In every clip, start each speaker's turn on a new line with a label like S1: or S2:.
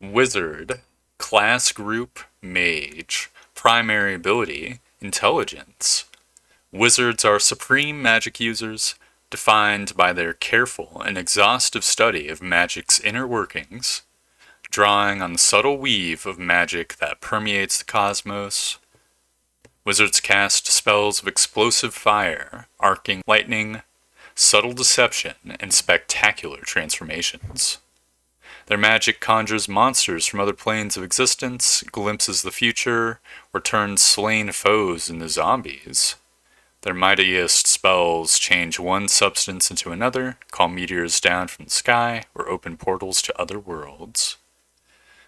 S1: Wizard, class group, mage, primary ability, intelligence. Wizards are supreme magic users, defined by their careful and exhaustive study of magic's inner workings, drawing on the subtle weave of magic that permeates the cosmos. Wizards cast spells of explosive fire, arcing lightning, subtle deception, and spectacular transformations. Their magic conjures monsters from other planes of existence, glimpses the future, or turns slain foes into zombies. Their mightiest spells change one substance into another, call meteors down from the sky, or open portals to other worlds.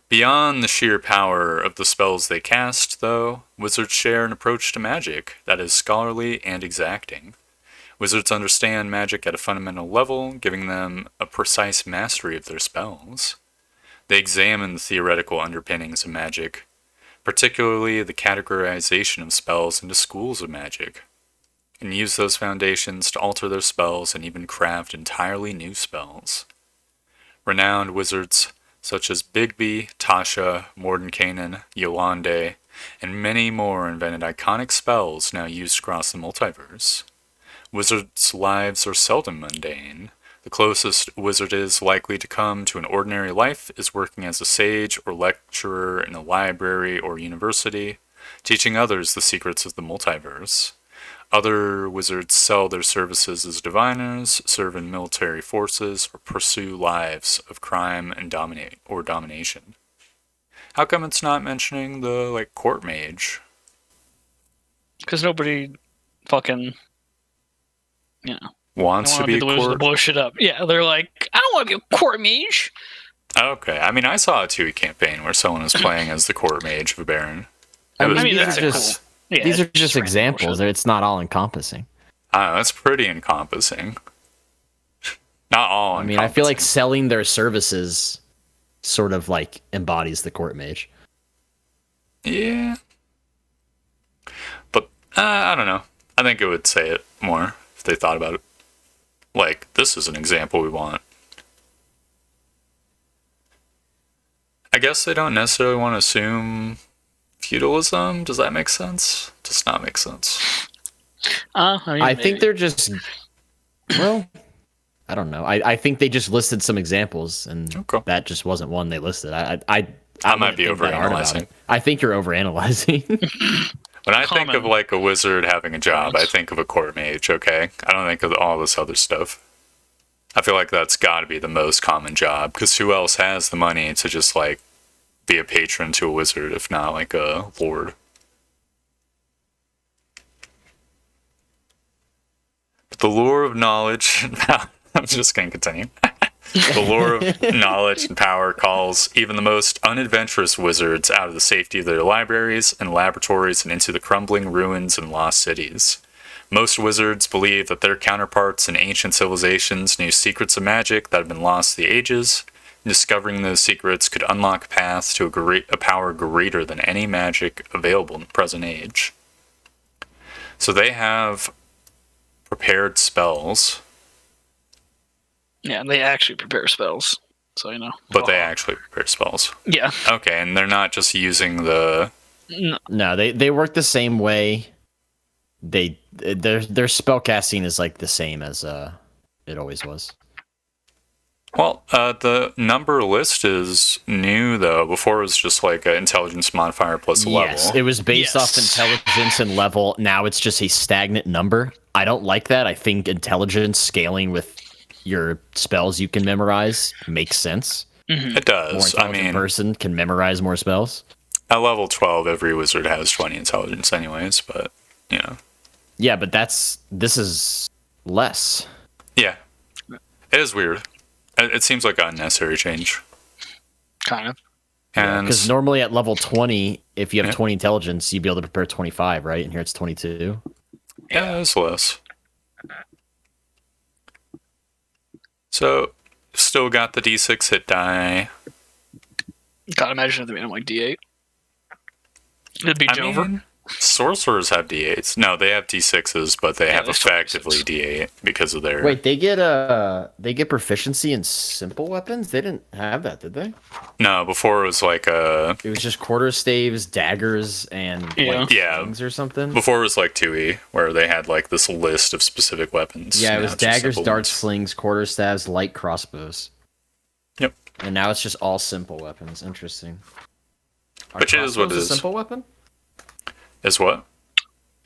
S1: Beyond the sheer power of the spells they cast, though, wizards share an approach to magic that is scholarly and exacting. Wizards understand magic at a fundamental level, giving them a precise mastery of their spells. They examine the theoretical underpinnings of magic, particularly the categorization of spells into schools of magic, and use those foundations to alter their spells and even craft entirely new spells. Renowned wizards such as Bigby, Tasha, Mordenkainen, Yolande, and many more invented iconic spells now used across the multiverse. Wizards' lives are seldom mundane. The closest a wizard is likely to come to an ordinary life is working as a sage or lecturer in a library or university, teaching others the secrets of the multiverse. Other wizards sell their services as diviners, serve in military forces, or pursue lives of crime and domination. How come it's not mentioning the court mage?
S2: Because nobody fucking, you know,
S1: wants to be a court.
S2: Blow shit up. Yeah, they're like, I don't want to be a court mage.
S1: Okay, I mean, I saw a 2e campaign where someone was playing as the court mage of a baron.
S3: These are just examples. It's not all encompassing.
S1: I don't know, that's pretty encompassing. Not all encompassing.
S3: I feel like selling their services sort of embodies the court mage.
S1: Yeah. But, I don't know. I think it would say it more if they thought about it. This is an example we want. I guess they don't necessarily want to assume feudalism. Does that make sense? Does not make sense.
S3: I think they're just... Well, I don't know. I think they just listed some examples, and that just wasn't one they listed. I
S1: might be overanalyzing.
S3: I think you're overanalyzing.
S1: When I think of a wizard having a job, I think of a court mage, okay? I don't think of all this other stuff. I feel like that's got to be the most common job, because who else has the money to just, be a patron to a wizard, if not, a lord? But the lure of knowledge... I'm just going to continue. The lure of knowledge and power calls even the most unadventurous wizards out of the safety of their libraries and laboratories and into the crumbling ruins and lost cities. Most wizards believe that their counterparts in ancient civilizations knew secrets of magic that have been lost through the ages, and discovering those secrets could unlock a path to a power greater than any magic available in the present age. So they have prepared spells.
S2: Yeah, they actually prepare spells, so you know.
S1: But they actually prepare spells.
S2: Yeah.
S1: Okay, and they're not just using the...
S3: No, they work the same way. Their spellcasting is the same as it always was.
S1: Well, the number list is new, though. Before it was just an intelligence modifier plus a level.
S3: Yes, it was based off intelligence and level. Now it's just a stagnant number. I don't like that. I think intelligence scaling with your spells you can memorize makes sense.
S2: Mm-hmm.
S1: It does.
S3: More intelligent person can memorize more spells.
S1: At level 12, every wizard has 20 intelligence anyways, but, you know.
S3: Yeah, but this is less.
S1: Yeah. It is weird. It seems like an unnecessary change.
S2: Kind of.
S3: Because normally at level 20, if you have 20 intelligence, you'd be able to prepare 25, right? And here it's 22.
S1: Yeah, it's less. So, still got the D6 hit die.
S2: Gotta imagine if they made him D8. It'd be over.
S1: Sorcerers have D8s. No, they have D6s, but they have
S2: they still have
S1: effectively D8 because of their.
S3: Wait, they get proficiency in simple weapons? They didn't have that, did they?
S1: No, before it was like
S3: It was just quarterstaves, daggers, and like slings or something.
S1: Before it was like 2E, where they had like this list of specific weapons.
S3: Yeah, it
S1: Now
S3: was
S1: it's just
S3: daggers,
S1: simple
S3: darts,
S1: ones.
S3: slings, quarterstaves, light crossbows.
S1: Yep.
S3: And now it's just all simple weapons. Interesting.
S1: Which is what it
S3: crossbows
S1: is.
S3: a simple weapon?
S1: Is what?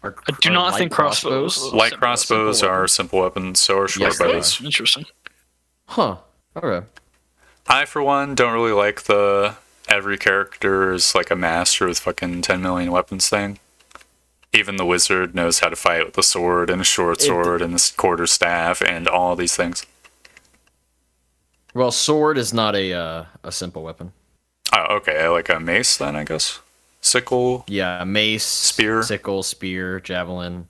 S2: I do not
S3: light
S2: think crossbows.
S1: Light crossbows
S3: simple
S1: are
S3: weapons?
S1: simple weapons, so are short
S3: Yes, they
S1: bows.
S2: Interesting.
S3: Huh. Okay.
S1: I, for one, don't really like the every character is like a master with fucking 10 million weapons thing. Even the wizard knows how to fight with a sword and a short sword and a quarter staff and all these things.
S3: Well, sword is not a simple weapon.
S1: Oh, okay, like a mace then, I guess. Sickle.
S3: Yeah, mace,
S1: Spear.
S3: sickle, spear, javelin.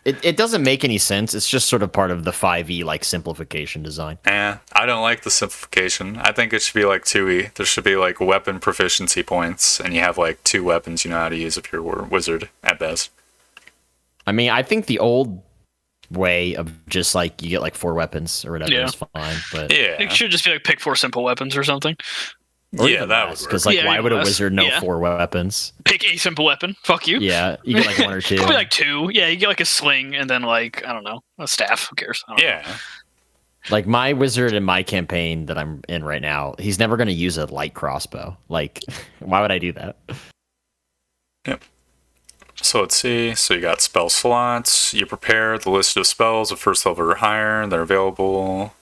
S3: It doesn't make any sense. It's just sort of part of the 5e like simplification design.
S1: I don't like the simplification. I think it should be like 2E. There should be like weapon proficiency points, and you have like 2 weapons you know how to use if you're a wizard at best.
S3: I mean, I think the old way of just like you get like 4 weapons or whatever is fine, but
S1: Yeah.
S2: It should just be like pick 4 simple weapons or something.
S1: Yeah, that would work.
S3: because like why would a
S2: less.
S3: wizard know
S2: Yeah.
S3: 4 weapons?
S2: Pick a simple weapon. Fuck you.
S3: Yeah, you get like 1 or 2.
S2: Probably like 2. Yeah, you get like a sling and then like, I don't know, a staff. Who cares? I don't know.
S1: Yeah.
S3: Like my wizard in my campaign that I'm in right now, he's never going to use a light crossbow. Like, why would I do that?
S1: Yep. So let's see. So you got spell slots. You prepare the list of spells of first level or higher. They're available.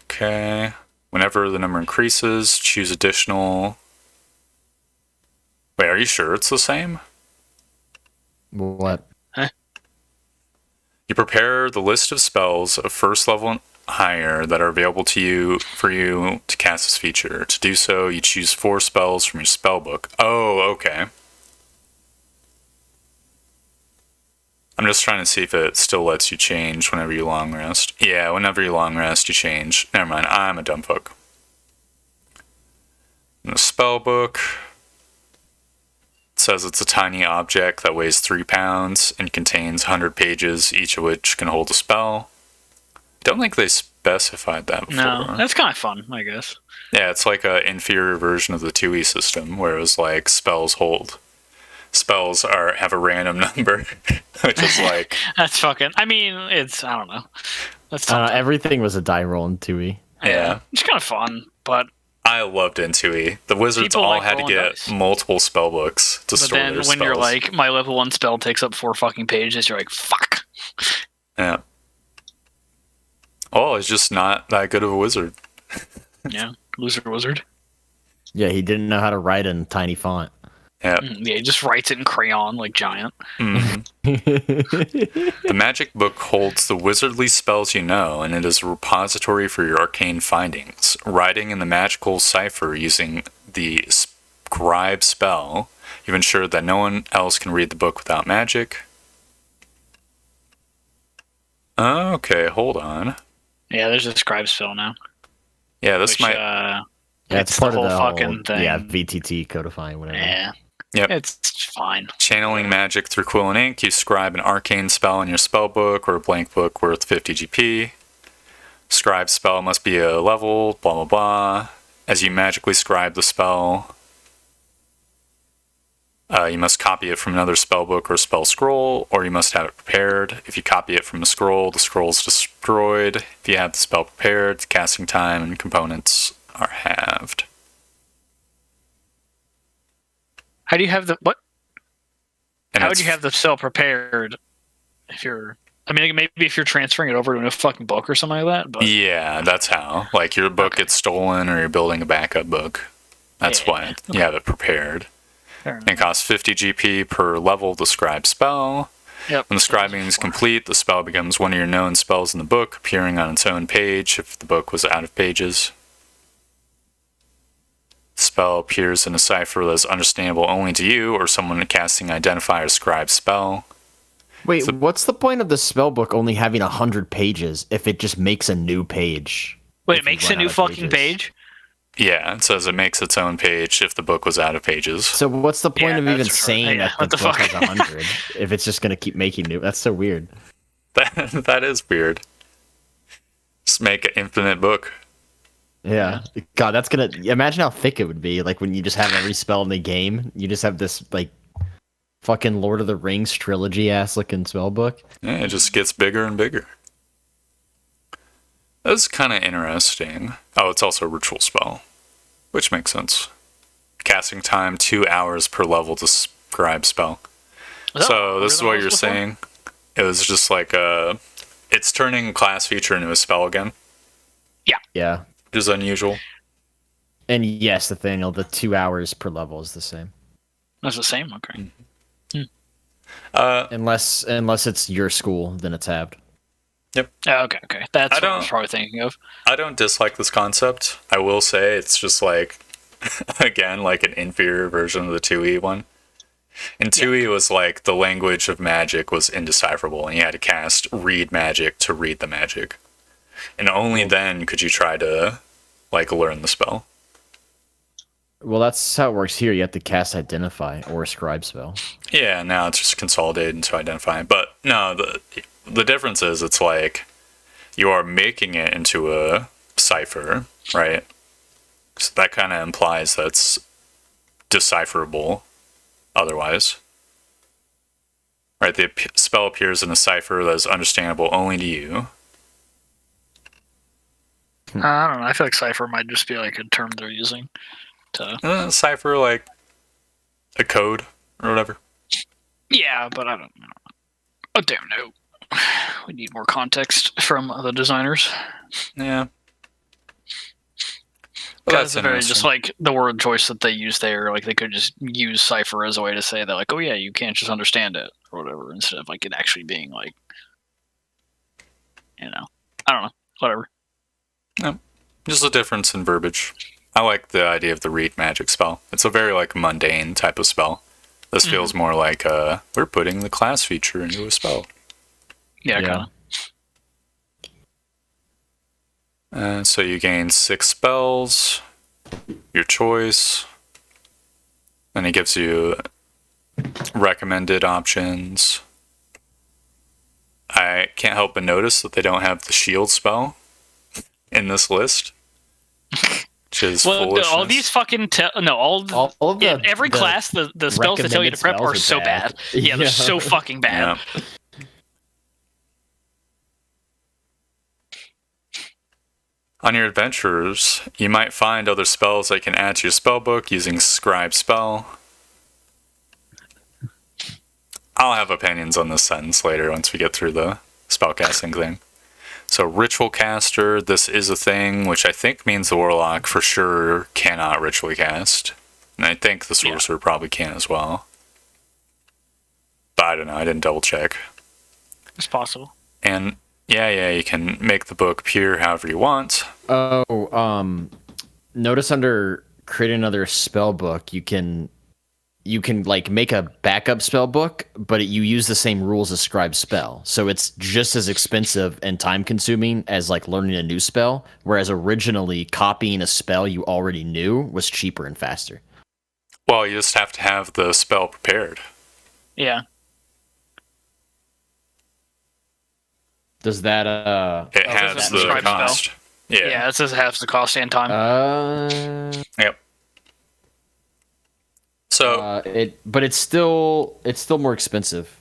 S1: Okay. Whenever the number increases, choose additional. Wait, are you sure it's the same?
S3: What?
S1: You prepare the list of spells of first level and higher that are available to you for you to cast this feature. To do so, you choose 4 spells from your spell book. Oh, okay. I'm just trying to see if it still lets you change whenever you long rest. Yeah, whenever you long rest, you change. Never mind, I'm a dumb fuck. In the spell book, it says it's a tiny object that weighs 3 pounds and contains 100 pages, each of which can hold a spell. Don't think they specified that before.
S2: No, that's kind of fun, I guess.
S1: Yeah, it's like an inferior version of the 2E system, where it was like spells have a random number, which is like
S2: That's fucking. I mean, it's. I don't know. That's
S3: Everything was a die roll in 2e.
S1: yeah.
S2: It's kind of fun, but
S1: I loved in 2E. The wizards
S2: People
S1: all
S2: like
S1: had to
S2: rolling
S1: get
S2: dice.
S1: multiple spell books to
S2: but
S1: store
S2: then
S1: their
S2: when
S1: spells.
S2: you're like, my level 1 spell takes up 4 fucking pages, you're like, fuck.
S1: Yeah. Oh, he's just not that good of a wizard.
S2: Yeah, loser wizard.
S3: Yeah, he didn't know how to write in tiny font.
S1: Yeah.
S2: Yeah, he just writes it in crayon like giant.
S1: Mhm. The magic book holds the wizardly spells you know, and it is a repository for your arcane findings. Writing in the magical cipher using the scribe spell, you've ensured that no one else can read the book without magic. Okay, hold on.
S2: Yeah, there's a scribe spell now.
S1: Yeah, this
S2: Which,
S1: might.
S3: Yeah,
S2: it's
S3: it's part
S2: the
S3: of the
S2: whole
S3: whole
S2: fucking thing.
S3: Yeah, VTT codifying whatever.
S2: Yeah.
S1: Yep.
S2: It's fine.
S1: Channeling magic through quill and ink, you scribe an arcane spell in your spell book or a blank book worth 50 GP. Scribe spell must be a level, blah blah blah. As you magically scribe the spell, you must copy it from another spell book or spell scroll, or you must have it prepared. If you copy it from the scroll is destroyed. If you have the spell prepared, the casting time and components are halved.
S2: How do you have the what?
S1: And
S2: How would
S1: it's-
S2: you have the spell prepared if you're? I mean, maybe if you're transferring it over to a fucking book or something like that. But
S1: Yeah, that's how. Like your book gets stolen or you're building a backup book. That's
S2: Yeah,
S1: why you have it prepared.
S2: fair enough.
S1: It costs 50 GP per level to scribe spell.
S2: Yep.
S1: When the scribing is complete, the spell becomes one of your known spells in the book, appearing on its own page if the book was out of pages. The spell appears in a cipher that is understandable only to you or someone casting identifier scribe spell.
S3: Wait,
S1: So-
S3: what's the point of the spell book only having 100 pages if it just makes a new page?
S2: Wait,
S3: if
S2: it
S3: you
S2: makes
S3: run
S2: a new
S3: out of
S2: fucking
S3: pages?
S2: page.
S1: Yeah, it says it makes its own page if the book was out of pages.
S3: So what's the point
S2: Yeah,
S3: of even
S2: that's retarded.
S3: saying
S2: Yeah,
S3: that
S2: what
S3: the
S2: the
S3: book
S2: fuck?
S3: has 100 if it's just gonna keep making new? That's so weird.
S1: That is weird. Just make an infinite book.
S3: Yeah. God, that's gonna imagine how thick it would be. Like when you just have every spell in the game, you just have this like fucking Lord of the Rings trilogy ass looking spell book.
S1: Yeah, it just gets bigger and bigger. That's kind of interesting. Oh, it's also a ritual spell, which makes sense. Casting time 2 hours per level to scribe spell. So this is what you're saying. It was just like it's turning class feature into a spell again,
S3: Yeah.
S1: which is unusual.
S3: And yes, Nathaniel, the 2 hours per level is the same.
S2: That's the same. Okay.
S3: Unless it's your school, then it's halved.
S2: Oh, okay. That's
S1: I
S2: what I
S1: don't-
S2: was probably thinking of.
S1: I don't dislike this concept. I will say it's just like, again, like an inferior version of the 2E one. And 2E was like the language of magic was indecipherable, and you had to cast read magic to read the magic. And only then could you try to like learn the spell.
S3: Well, that's how it works here. You have to cast Identify or a Scribe spell.
S1: Yeah, now it's just consolidated into identify. But no, the difference is it's like you are making it into a cipher, right? So that kind of implies that's decipherable otherwise. Right, the spell appears in a cipher that is understandable only to you.
S2: I don't know. I feel like cipher might just be like a term they're using to.
S1: Cipher, like a code or whatever.
S2: Yeah, but I don't know. Oh damn no. We need more context from the designers.
S1: Yeah. Well,
S2: That's very just like the word choice that they use there. Like they could just use cipher as a way to say that, like, oh yeah, you can't just understand it or whatever, instead of like it actually being like, I don't know, whatever.
S1: Just a difference in verbiage. I like the idea of the read magic spell. It's a very like mundane type of spell. This feels more like we're putting the class feature into a spell.
S2: Yeah, kind of.
S1: So you gain 6 spells, your choice. Then he gives you recommended options. I can't help but notice that they don't have the shield spell in this list. Which is foolishness.
S2: All these fucking
S3: All of the
S2: every class the spells they tell you to prep
S3: recommended
S2: are so
S3: spells are
S2: bad.
S3: bad.
S2: Yeah, they're so fucking bad.
S1: Yeah. On your adventures, you might find other spells that can add to your spellbook using Scribe Spell. I'll have opinions on this sentence later once we get through the spellcasting thing. So, Ritual Caster, this is a thing, which I think means the Warlock for sure cannot ritually cast. And I think the Sorcerer probably can as well. But I don't know, I didn't double check.
S2: It's possible.
S1: And yeah, you can make the book pure however you want.
S3: Oh, notice under create another spell book, you can like make a backup spell book, but you use the same rules as Scribe Spell. So it's just as expensive and time consuming as like learning a new spell, whereas originally copying a spell you already knew was cheaper and faster.
S1: Well, you just have to have the spell prepared.
S2: Yeah.
S3: Does that
S1: It has
S2: does that
S1: the
S2: describe spell?
S1: cost. Yeah.
S2: Yeah, it says it has the cost and time.
S1: Yep. So
S3: but it's still more expensive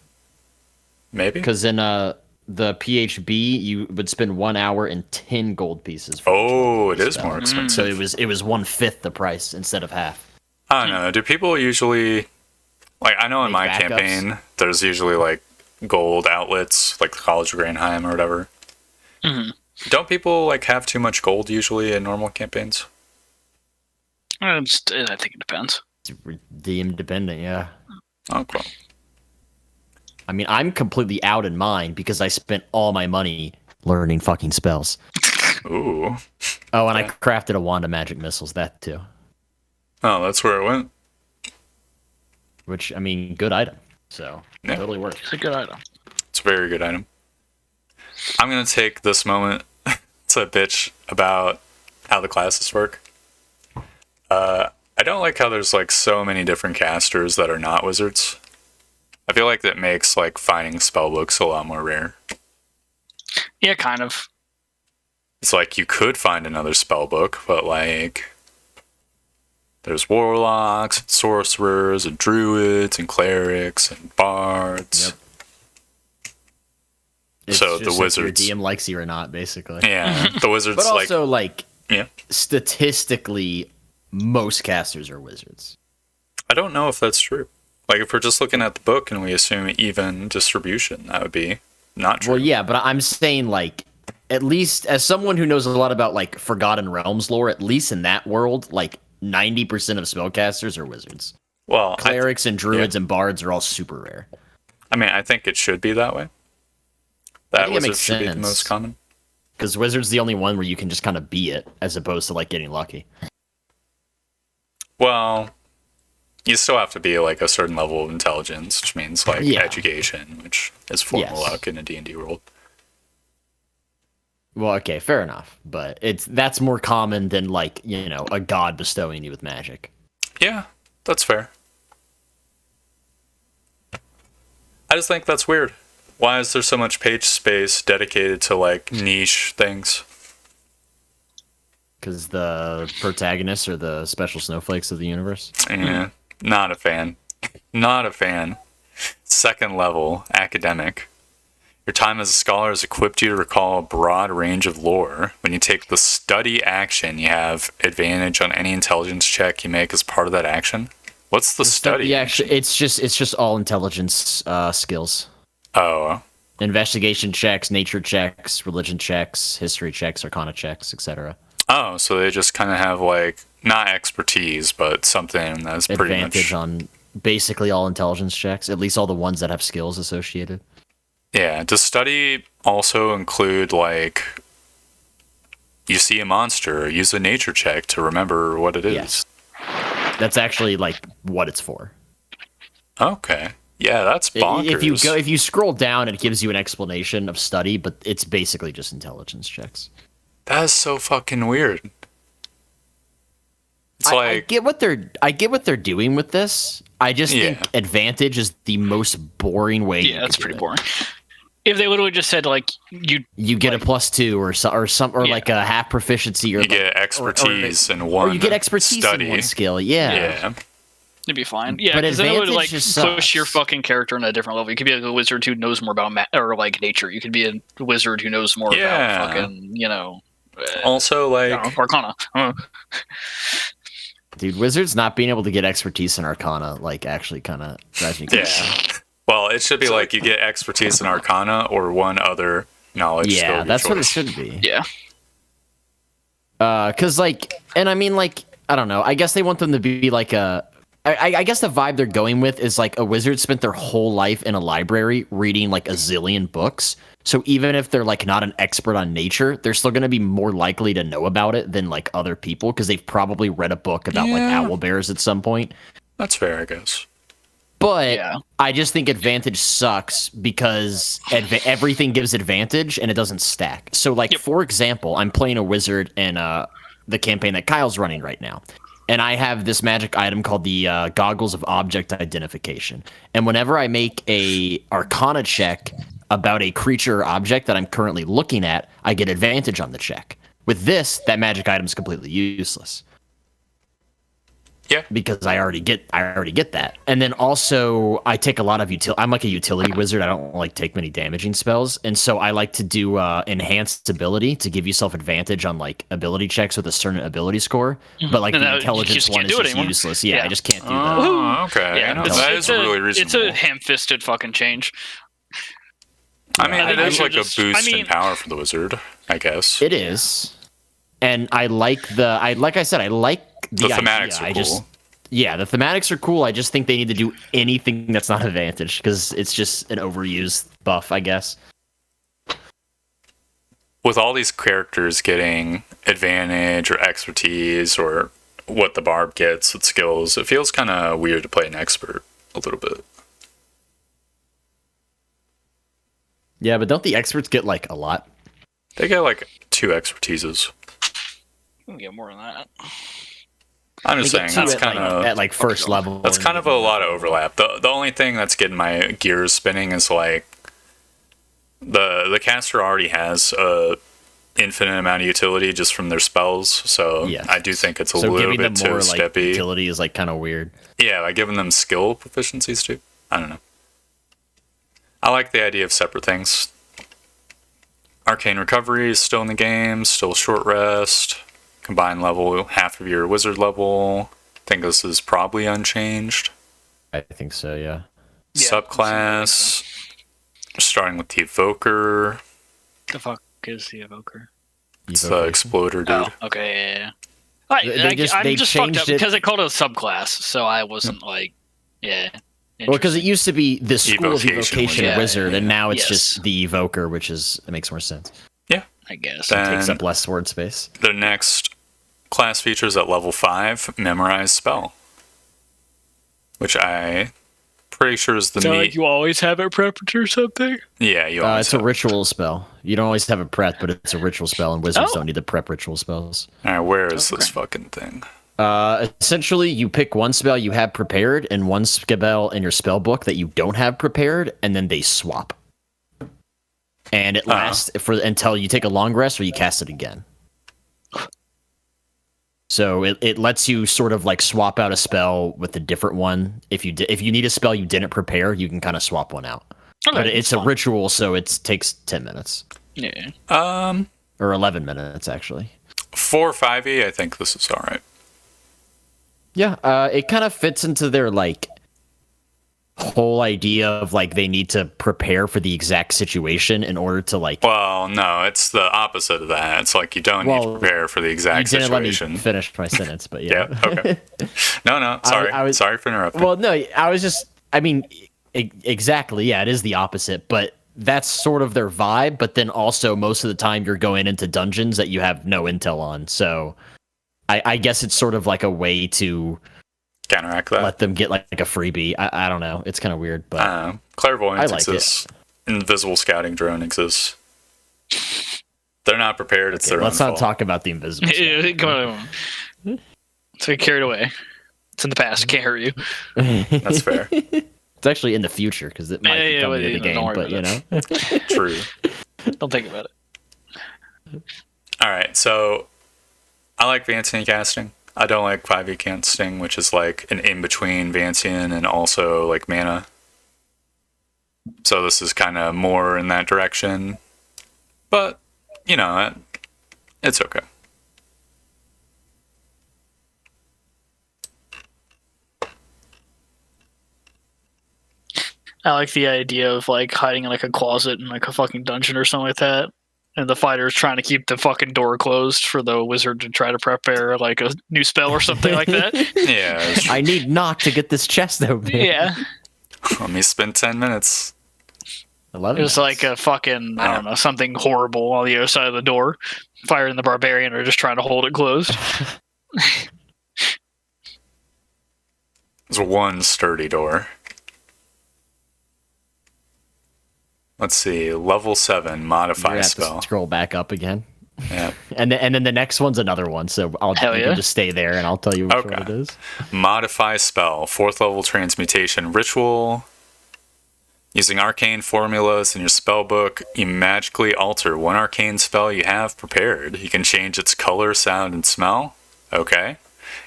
S1: maybe.
S3: because in the PHB you would spend 1 hour and 10 gold pieces. For
S1: Oh, it is
S3: spell.
S1: more expensive.
S3: So it was 1/5 the price instead of half.
S1: I don't know. Do people usually like? I know in my
S3: Make backups?
S1: campaign, there's usually like gold outlets, like the College of Grainheim or whatever.
S2: Mhm.
S1: Don't people like have too much gold usually in normal campaigns?
S2: I think it depends.
S3: It's redeem dependent, yeah.
S1: Oh, cool.
S3: I mean, I'm completely out in mine because I spent all my money learning fucking spells.
S1: Ooh.
S3: Oh, and I crafted a wand of magic missiles, that too.
S1: Oh, that's where it went.
S3: Which, I mean, good item. So,
S1: Yeah.
S3: totally worth it.
S2: It's a good item.
S1: It's a very good item. I'm gonna take this moment to bitch about how the classes work. I don't like how there's like so many different casters that are not wizards. I feel like that makes like finding spellbooks a lot more rare.
S2: Yeah, kind of.
S1: It's like you could find another spellbook, but like there's warlocks, and sorcerers, and druids, and clerics, and bards.
S3: Yep. It's
S1: So
S3: just
S1: the wizards,
S3: if your DM likes you or not, basically.
S1: yeah, the wizards
S3: But also, like,
S1: yeah.
S3: statistically, most casters are wizards.
S1: I don't know if that's true. Like if we're just looking at the book and we assume even distribution, that would be not true.
S3: Well, yeah, but I'm saying, like, at least as someone who knows a lot about, like, Forgotten Realms lore, at least in that world, like, 90% of spellcasters are wizards.
S1: Well,
S3: Clerics and druids and bards are all super rare.
S1: I mean, I think it should be that way.
S3: I
S1: That
S3: think it
S1: wizard
S3: makes
S1: should be the
S3: sense.
S1: most common.
S3: Because wizard's the only one where you can just kind of be it, as opposed to, like, getting lucky.
S1: Well, you still have to be like a certain level of intelligence, which means like
S3: Yeah.
S1: education, which is formal
S3: Yes.
S1: luck in a D&D world.
S3: Well, okay, fair enough. But that's more common than, like, you know, a god bestowing you with magic.
S1: Yeah, that's fair. I just think that's weird. Why is there so much page space dedicated to like niche things?
S3: Because the protagonists are the special snowflakes of the universe.
S1: Yeah, not a fan. Not a fan. Second level, academic. Your time as a scholar has equipped you to recall a broad range of lore. When you take the study action, you have advantage on any intelligence check you make as part of that action. What's the study?
S3: Yeah, actually, it's just all intelligence skills.
S1: Oh,
S3: Investigation checks, nature checks, religion checks, history checks, arcana checks, etc.
S1: oh, so they just kind of have like not expertise, but something that's pretty
S3: Advantage
S1: much
S3: on basically all intelligence checks, at least all the ones that have skills associated.
S1: yeah. Does study also include like you see a monster, use a nature check to remember what it is?
S3: Yes. That's actually like what it's for.
S1: Okay. Yeah, that's bonkers.
S3: If you scroll down, it gives you an explanation of study, but it's basically just intelligence checks.
S1: That is so fucking weird. It's
S3: I get what they're doing with this. I just
S1: Yeah.
S3: think advantage is the most boring way.
S2: Yeah, that's pretty boring. If they literally just said like
S3: You get a +2 or
S2: Yeah.
S3: like a half proficiency or
S1: you get expertise in one
S3: or you get expertise
S1: study.
S3: in one skill. Yeah.
S1: Yeah.
S2: it'd be fine. Yeah,
S3: But
S2: because then it would
S3: advantage
S2: like
S3: just
S2: push your
S3: sucks.
S2: fucking character in a different level. You could be like a wizard who knows more about or like nature. You could be a wizard who knows more
S1: Yeah.
S2: about fucking
S1: Also,
S2: I don't
S1: like,
S2: know, Arcana.
S3: Dude, wizards not being able to get expertise in Arcana like actually kind of drives me crazy.
S1: yeah. Well, it should be like you get expertise in Arcana or one other knowledge skill.
S3: Yeah,
S1: of your
S3: that's what it
S1: choice.
S3: should be.
S2: Yeah,
S3: Cause like, and I mean, like, I don't know. I guess they want them to be like I guess the vibe they're going with is like a wizard spent their whole life in a library reading like a zillion books. So even if they're like not an expert on nature, they're still going to be more likely to know about it than like other people because they've probably read a book about like
S1: Yeah.
S3: owl bears at some point.
S1: That's fair, I guess.
S3: But
S2: Yeah.
S3: I just think advantage sucks because everything gives advantage and it doesn't stack. So, like,
S2: Yep.
S3: for example, I'm playing a wizard in the campaign that Kyle's running right now. And I have this magic item called the Goggles of Object Identification. And whenever I make a Arcana check about a creature or object that I'm currently looking at, I get advantage on the check. With this, that magic item is completely useless.
S1: Yeah.
S3: Because I already get that. And then also I take a lot of I'm like a utility wizard. I don't like take many damaging spells. And so I like to do enhanced ability to give yourself advantage on like ability checks with a certain ability score. But like
S2: No,
S3: the
S2: you
S3: intelligence
S2: just
S3: one
S2: can't
S3: is
S2: do it
S3: just
S2: anymore.
S3: useless. Yeah,
S2: Yeah.
S3: I just can't do that.
S1: Oh, okay.
S2: Yeah,
S1: That is really reasonable.
S2: It's a ham-fisted fucking change.
S1: I mean,
S2: I
S1: it
S2: think
S1: is
S2: we
S1: like
S2: should
S1: a
S2: just-
S1: boost
S2: I mean-
S1: in power for the wizard, I guess.
S3: It is. And I like the like I said, I like the
S1: thematics
S3: idea.
S1: are cool.
S3: Yeah, the thematics are cool. I just think they need to do anything that's not advantage because it's just an overused buff, I guess.
S1: With all these characters getting advantage or expertise or what the barb gets with skills, it feels kind of weird to play an expert a little bit.
S3: Yeah, but don't the experts get like a lot?
S1: They get like 2 expertises.
S2: We can get more than that.
S1: I'm just saying that's kind of
S3: at like first level.
S1: That's kind of a lot of overlap. The only thing that's getting my gears spinning is like the caster already has a infinite amount of utility just from their spells, so
S3: Yes.
S1: I do think it's a little bit too steppy.
S3: Utility is like kind of weird.
S1: Yeah, like giving them skill proficiencies too. I don't know. I like the idea of separate things. Arcane Recovery is still in the game, still short rest. Combined level, half of your wizard level. I think this is probably unchanged.
S3: I think so, yeah.
S1: Subclass, starting with the Evoker.
S2: The fuck is the Evoker?
S1: It's the Exploder dude.
S2: Oh, okay, yeah. I'm just fucked up because they called it a subclass, so I wasn't like, yeah.
S3: Well, because it used to be the School of Evocation Wizard, and now it's just the Evoker, it makes more sense.
S1: Yeah.
S2: I guess.
S1: Then
S3: it takes up less word space.
S1: The next class features at level 5, Memorize Spell. Which I pretty sure is the
S2: So like you always have it prepped or something?
S1: Yeah, you always
S3: it's a ritual spell. You don't always have it prepped, but it's a ritual spell, and wizards don't need to prep ritual spells.
S1: Alright, where is this fucking thing?
S3: Essentially, you pick one spell you have prepared and one spell in your spell book that you don't have prepared, and then they swap. And it lasts until you take a long rest or you cast it again. So it lets you sort of like swap out a spell with a different one. If you need a spell you didn't prepare, you can kind of swap one out. Okay, but it's a ritual, so it takes 10 minutes.
S2: Yeah.
S3: Or 11 minutes actually.
S1: 4 5e, I think this is all right.
S3: Yeah, it kind of fits into their like whole idea of like they need to prepare for the exact situation in order to like.
S1: Well, no, it's the opposite of that. It's like you don't need to prepare for the exact situation. You didn't let me
S3: finish my sentence, but yeah.
S1: Yeah. Okay. No. Sorry. Sorry for interrupting.
S3: Well, no, I was just. I mean, exactly. Yeah, it is the opposite, but that's sort of their vibe. But then also, most of the time, you're going into dungeons that you have no intel on, so. I guess it's sort of like a way to
S1: counteract that.
S3: Let them get like a freebie. I don't know. It's kind of weird, but
S1: clairvoyance exists. Invisible scouting drone exists. They're not prepared. It's their own fault.
S3: Let's not talk about the invisible.
S2: Come on. Let's get carried away. It's in the past. It can't hurt you.
S1: That's fair.
S3: It's actually in the future because it might be coming to the game, but you know.
S1: True.
S2: Don't think about it.
S1: All right, so. I like Vancian casting. I don't like 5e casting, which is like an in-between Vancian and also like mana. So this is kind of more in that direction. But, you know, it's okay.
S2: I like the idea of like hiding in like a closet in like a fucking dungeon or something like that. And the fighter's trying to keep the fucking door closed for the wizard to try to prepare like a new spell or something like that.
S1: Yeah.
S3: I need knock to get this chest open.
S2: Yeah.
S1: Let me spend 10 minutes.
S3: 11
S2: It was like a fucking, I don't know, something horrible on the other side of the door. Fire and the barbarian are just trying to hold it closed.
S1: There's one sturdy door. Let's see, level 7, modify spell.
S3: Scroll back up again.
S1: Yeah.
S3: and then the next one's another one, so you can just stay there and I'll tell you which one it is.
S1: Modify spell, 4th level transmutation ritual. Using arcane formulas in your spell book, you magically alter one arcane spell you have prepared. You can change its color, sound, and smell. Okay.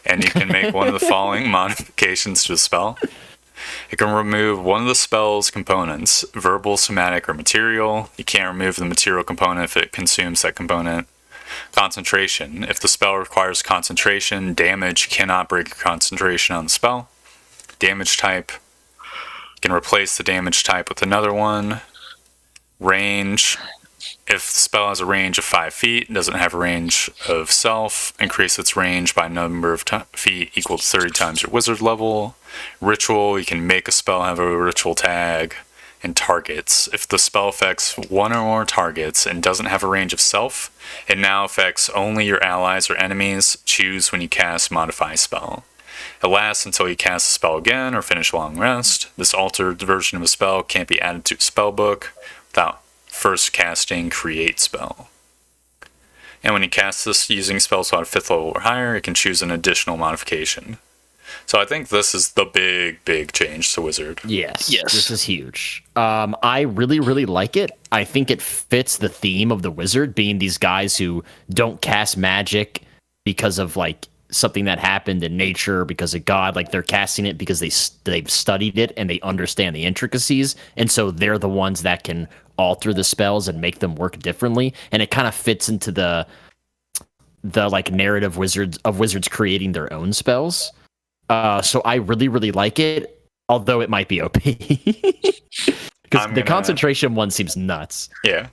S1: And you can make one of the following modifications to a spell. It can remove one of the spell's components, verbal, somatic, or material. You can't remove the material component if it consumes that component. Concentration. If the spell requires concentration, damage cannot break your concentration on the spell. Damage type. You can replace the damage type with another one. Range. If the spell has a range of 5 feet, doesn't have a range of self, increase its range by number of feet equal to 30 times your wizard level. Ritual, you can make a spell have a ritual tag. And targets. If the spell affects one or more targets and doesn't have a range of self, it now affects only your allies or enemies. Choose when you cast modify spell. It lasts until you cast a spell again or finish a long rest. This altered version of a spell can't be added to a spell book without first casting create spell. And when you cast this using spell slot 5th level or higher, it can choose an additional modification. So I think this is the big change to Wizard.
S3: Yes. This is huge. I really, really like it. I think it fits the theme of the Wizard, being these guys who don't cast magic because of like something that happened in nature, because of God. Like they're casting it because they've studied it and they understand the intricacies, and so they're the ones that can alter the spells and make them work differently. And it kind of fits into the like narrative wizards creating their own spells. So I really, really like it, although it might be OP. Because the concentration one seems nuts.
S1: Yeah.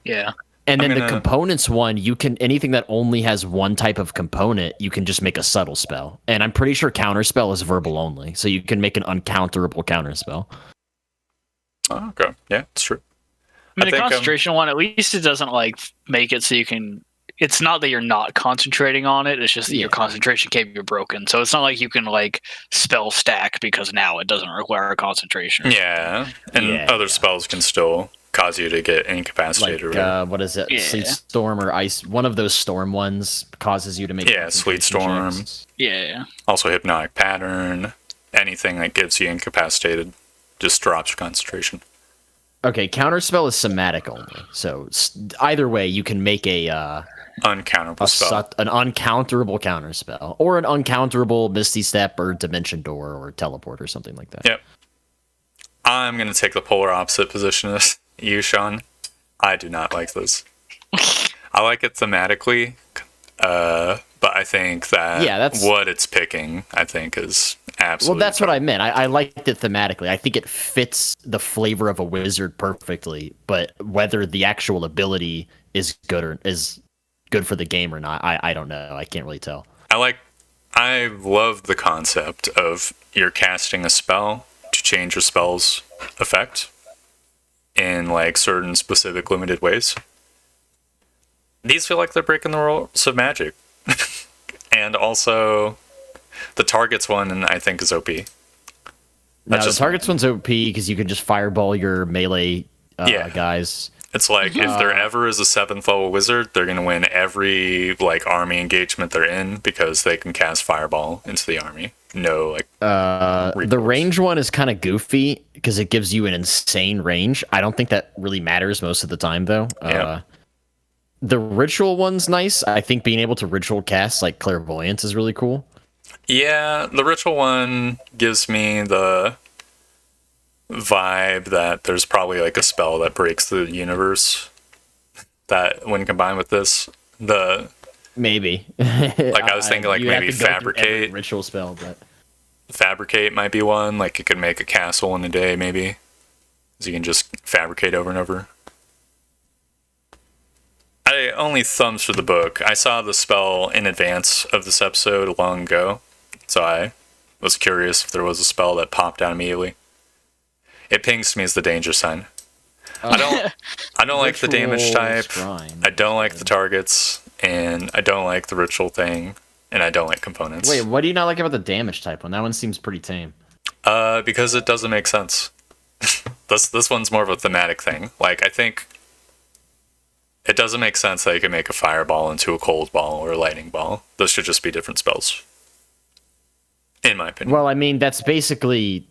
S3: And then the components one, you can, anything that only has one type of component, you can just make a subtle spell. And I'm pretty sure counterspell is verbal only, so you can make an uncounterable counterspell.
S1: Oh, okay. Yeah, it's true.
S2: I mean, the concentration one, at least it doesn't like make it so you can. It's not that you're not concentrating on it. It's just that your concentration can't be broken. So it's not like you can like spell stack because now it doesn't require a concentration.
S1: Yeah, and other spells can still cause you to get incapacitated.
S3: Like, what is it?
S2: Yeah.
S3: Sleet Storm or Ice? One of those storm ones causes you to make.
S1: Yeah, Sleet Storm.
S3: Checks.
S2: Yeah.
S1: Also, Hypnotic Pattern. Anything that gives you incapacitated just drops your concentration.
S3: Okay, counterspell is somatic only. So either way, you can make a
S1: uncounterable spell.
S3: An uncounterable counterspell, or an uncounterable Misty Step or Dimension Door or Teleport or something like that.
S1: Yep. I'm going to take the polar opposite position as you, Sean. I do not like this. I like it thematically, but I think that what it's picking, I think, is absolutely...
S3: Well, that's what I meant. I liked it thematically. I think it fits the flavor of a wizard perfectly, but whether the actual ability is good or is good for the game or not, I don't know. I can't really tell.
S1: I love the concept of you're casting a spell to change your spell's effect in like certain specific limited ways. These feel like they're breaking the rules of Magic. And also the targets one I think is OP.
S3: No, the targets one's OP because you can just fireball your melee guys.
S1: It's like if there ever is a 7th level wizard, they're going to win every like army engagement they're in because they can cast fireball into the army. No, like
S3: the range one is kind of goofy because it gives you an insane range. I don't think that really matters most of the time though. The ritual one's nice. I think being able to ritual cast like clairvoyance is really cool.
S1: Yeah, the ritual one gives me the vibe that there's probably like a spell that breaks the universe that when combined with this,
S3: maybe
S1: like I was thinking like maybe fabricate
S3: ritual spell, but
S1: fabricate might be one. Like it could make a castle in a day, maybe, so you can just fabricate over and over. I only thumbs through the book. I saw the spell in advance of this episode long ago, so I was curious if there was a spell that popped out immediately. It pings to me as the danger sign. I don't like the damage type. I don't like the targets, and I don't like the ritual thing, and I don't like components.
S3: Wait, what do you not like about the damage type one? That one seems pretty tame.
S1: Because it doesn't make sense. This one's more of a thematic thing. Like I think it doesn't make sense that you can make a fireball into a cold ball or a lightning ball. Those should just be different spells, in my opinion.
S3: Well, I mean that's basically.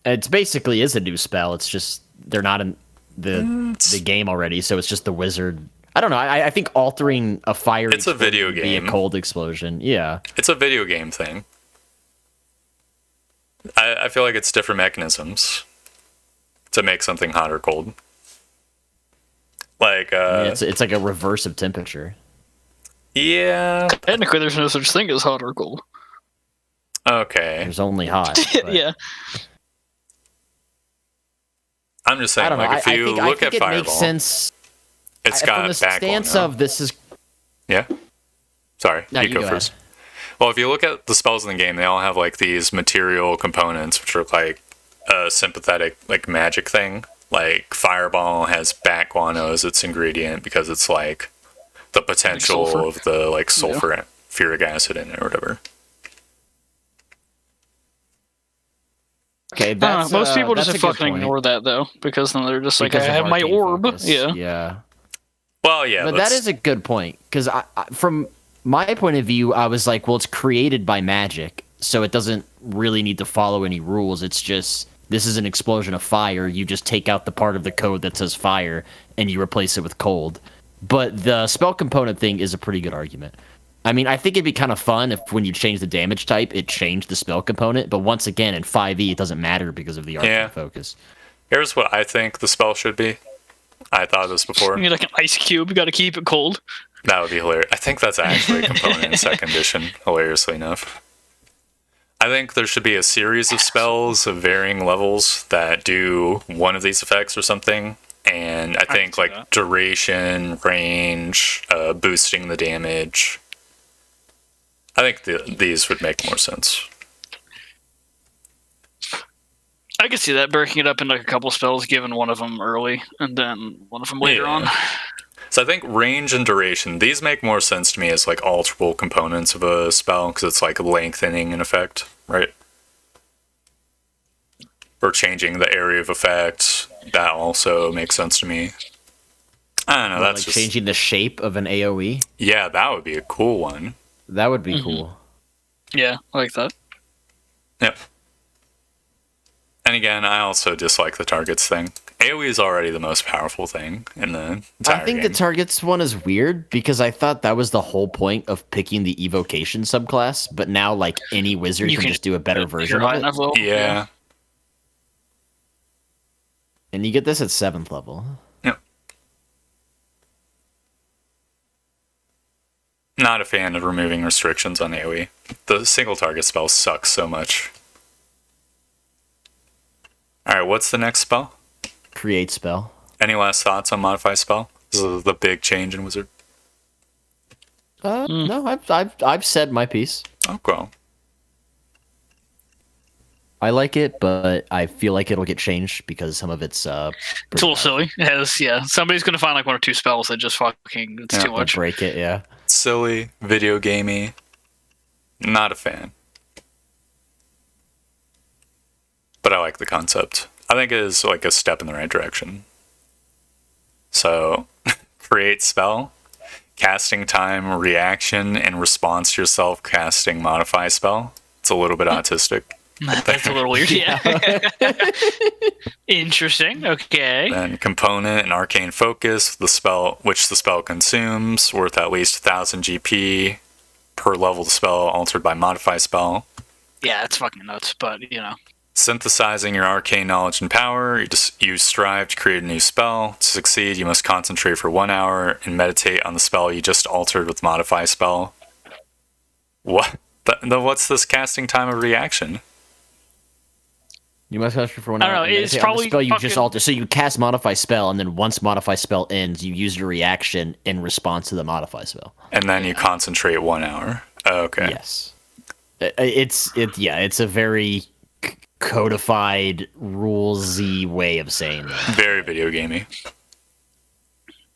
S3: It basically is a new spell. It's just they're not in the game already, so it's just the wizard. I don't know. I think altering a fire.
S1: It's a video game.
S3: Be a cold explosion. Yeah.
S1: It's a video game thing. I feel like it's different mechanisms to make something hot or cold. Like
S3: it's like a reverse of temperature.
S1: Yeah.
S2: Technically, there's no such thing as hot or cold.
S1: Okay.
S3: There's only hot.
S2: Yeah.
S1: I'm just saying, like, if you look at Fireball,
S3: it makes sense.
S1: It's got
S3: from the stance of this is.
S1: Yeah. Sorry,
S3: no,
S1: you go first. Well, if you look at the spells in the game, they all have like these material components, which are like a sympathetic, like magic thing. Like Fireball has bat guano as its ingredient because it's like the potential of the like sulfuric acid in it or whatever.
S3: Okay,
S2: most people just fucking ignore that though, because then they're just like, I have my orb.
S3: Yeah.
S1: Well, yeah,
S3: but that is a good point, because from my point of view, I was like, well, it's created by magic, so it doesn't really need to follow any rules. It's just, this is an explosion of fire. You just take out the part of the code that says fire, and you replace it with cold. But the spell component thing is a pretty good argument. I mean, I think it'd be kind of fun if when you change the damage type, it changed the spell component. But once again, in 5e, it doesn't matter because of the arcane focus.
S1: Here's what I think the spell should be. I thought of this before.
S2: You're like an ice cube. You got to keep it cold.
S1: That would be hilarious. I think that's actually a component in 2nd edition, hilariously enough. I think there should be a series of spells of varying levels that do one of these effects or something. And I think like that. Duration, range, boosting the damage. I think these would make more sense.
S2: I could see that, breaking it up into like a couple spells, giving one of them early and then one of them later on.
S1: So I think range and duration, these make more sense to me as like alterable components of a spell, because it's like lengthening an effect, right? Or changing the area of effect, that also makes sense to me. I don't know, that's
S3: like
S1: just...
S3: changing the shape of an AoE?
S1: Yeah, that would be a cool one.
S3: That would be cool.
S2: Yeah, I like that.
S1: Yep. And again, I also dislike the targets thing. AoE is already the most powerful thing in the entire
S3: I think
S1: game.
S3: the targets one is weird, because I thought that was the whole point of picking the evocation subclass, but now like any wizard can just do a better version of it.
S1: Yeah.
S3: And you get this at 7th level.
S1: Yep. Not a fan of removing restrictions on AoE. The single target spell sucks so much. Alright, what's the next spell?
S3: Create spell.
S1: Any last thoughts on modify spell? This is the big change in Wizard.
S3: No, I've said my piece.
S1: Okay.
S3: I like it, but I feel like it'll get changed because some of it's
S2: it's a little silly. Yeah, somebody's gonna find like 1 or 2 spells that just fucking it's too much.
S3: Break it, yeah.
S1: Silly, video gamey. Not a fan. But I like the concept. I think it is like a step in the right direction. So, create spell, casting time, reaction, and response to yourself casting modify spell. It's a little bit autistic.
S2: That's a little weird, yeah. Interesting, okay.
S1: Then component and arcane focus, the spell which the spell consumes, worth at least 1000 GP per level of the spell altered by modify spell.
S2: Yeah, it's fucking nuts, but you know.
S1: Synthesizing your arcane knowledge and power, you strive to create a new spell. To succeed, you must concentrate for 1 hour and meditate on the spell you just altered with modify spell. What? What's this casting time of reaction?
S3: You must concentrate for 1 hour.
S2: I don't know, it's probably
S3: the spell you just altered. So you cast modify spell, and then once modify spell ends, you use your reaction in response to the modify spell.
S1: And then you concentrate 1 hour. Okay.
S3: Yes. It's a very codified, rulesy way of saying that.
S1: Very video gamey.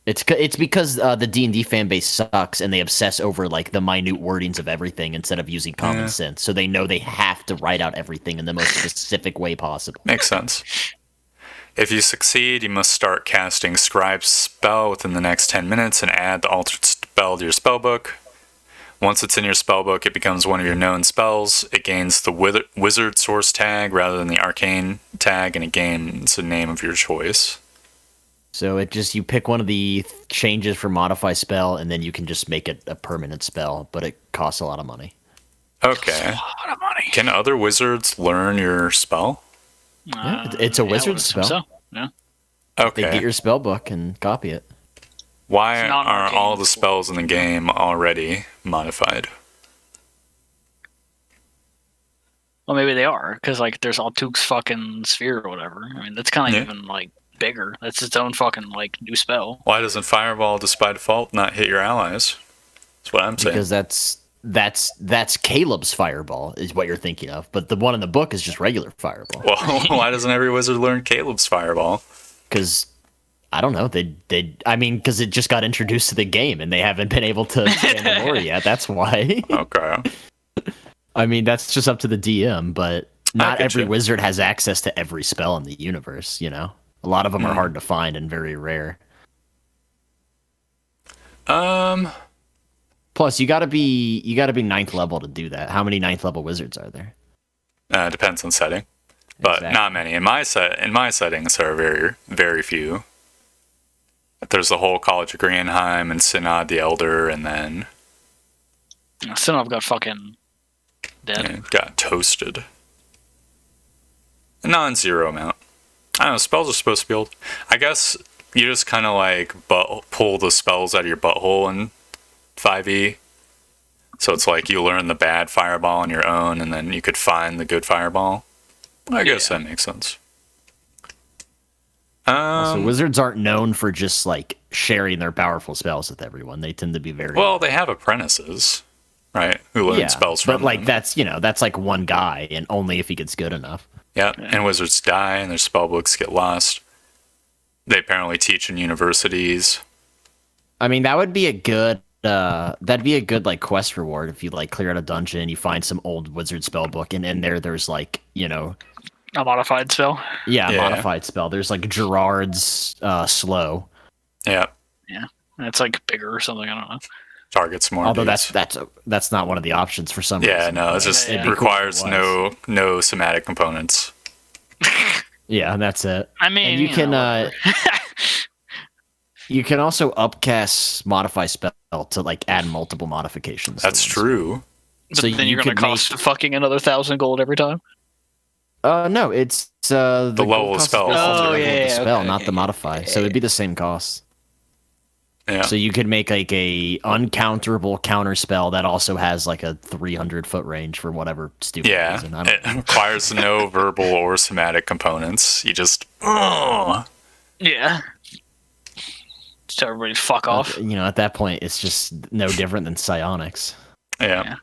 S3: It's because the D&D fan base sucks, and they obsess over like the minute wordings of everything instead of using common sense. So they know they have to write out everything in the most specific way possible.
S1: Makes sense. If you succeed, you must start casting Scribe's spell within the next 10 minutes and add the altered spell to your spellbook. Once it's in your spellbook, it becomes one of your known spells. It gains the wizard source tag rather than the arcane tag, and it gains a name of your choice.
S3: So you pick one of the changes for modify spell, and then you can just make it a permanent spell, but it costs a lot of money.
S1: Okay.
S2: A lot of money.
S1: Can other wizards learn your spell?
S3: Yeah, it's a wizard spell.
S2: So. Yeah.
S1: Okay.
S3: They get your spellbook and copy it.
S1: Why are all the spells in the game already modified?
S2: Well, maybe they are, because like there's Altuk's fucking sphere or whatever. I mean, that's kind of even like bigger. That's its own fucking like new spell.
S1: Why doesn't Fireball, just by default, not hit your allies? That's what I'm saying.
S3: Because that's Caleb's Fireball is what you're thinking of, but the one in the book is just regular Fireball.
S1: Well, why doesn't every wizard learn Caleb's Fireball?
S3: Because I don't know. Because it just got introduced to the game and they haven't been able to expand the lore yet. That's why.
S1: Okay.
S3: I mean, that's just up to the DM, but not every wizard has access to every spell in the universe, you know? A lot of them are hard to find and very rare. Plus, you gotta be 9th level to do that. How many 9th level wizards are there?
S1: Depends on setting, but
S3: Exactly.
S1: not many. In my settings, there are very, very few. There's the whole College of Greenheim and Synod the Elder, and then
S2: Synod got fucking dead.
S1: got toasted. A non-zero amount. I don't know, spells are supposed to be old. I guess you just kind of like pull the spells out of your butthole in 5e. So it's like you learn the bad fireball on your own, and then you could find the good fireball. I guess that makes sense.
S3: So wizards aren't known for just like sharing their powerful spells with everyone. They tend to be very
S1: well. They have apprentices, right? Who learn spells from
S3: but like
S1: them.
S3: that's like one guy, and only if he gets good enough.
S1: Yeah, and wizards die, and their spell books get lost. They apparently teach in universities.
S3: I mean, that would be a good. That'd be a good like quest reward if you like clear out a dungeon, you find some old wizard spell book, and in there's like
S2: a modified spell.
S3: Yeah, a modified spell. There's like Gerard's slow.
S1: Yeah.
S2: Yeah, it's like bigger or something. I don't know.
S1: Targets more.
S3: Although
S1: dudes.
S3: that's not one of the options for some reason.
S1: Yeah, no, it's just
S3: It'd
S1: it
S3: be cool if
S1: requires
S3: it was.
S1: no somatic components.
S3: Yeah, and that's it.
S2: I mean,
S3: and you can you can also upcast modify spell to like add multiple modifications.
S1: That's true.
S2: But so then you're going to cost fucking another 1,000 gold every time.
S3: No, it's the
S1: level of spell.
S3: Oh yeah, spell,
S2: okay,
S3: not the modify. So it'd be the same cost.
S1: Yeah.
S3: So you could make like a uncounterable counter spell that also has like a 300-foot range for whatever stupid reason.
S1: It requires no verbal or somatic components. You just
S2: yeah. Just tell everybody to fuck off.
S3: At that point, it's just no different than psionics.
S1: Yeah.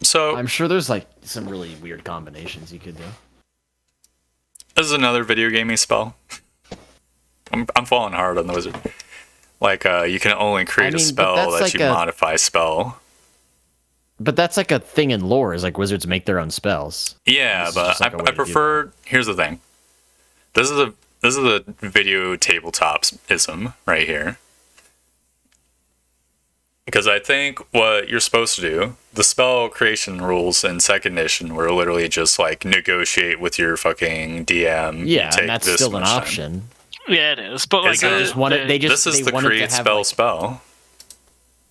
S1: So
S3: I'm sure there's like some really weird combinations you could do.
S1: This is another video gaming spell. I'm falling hard on the wizard. Like, you can only create a spell that like you modify spell.
S3: But that's like a thing in lore, is like wizards make their own spells.
S1: Yeah, but I prefer. Here's the thing. This is a video tabletop-ism right here. Because I think what you're supposed to do, the spell creation rules in 2nd edition were literally just like negotiate with your fucking DM.
S3: Yeah, and that's still an option.
S2: Yeah, it is. But like,
S1: this is the create spell.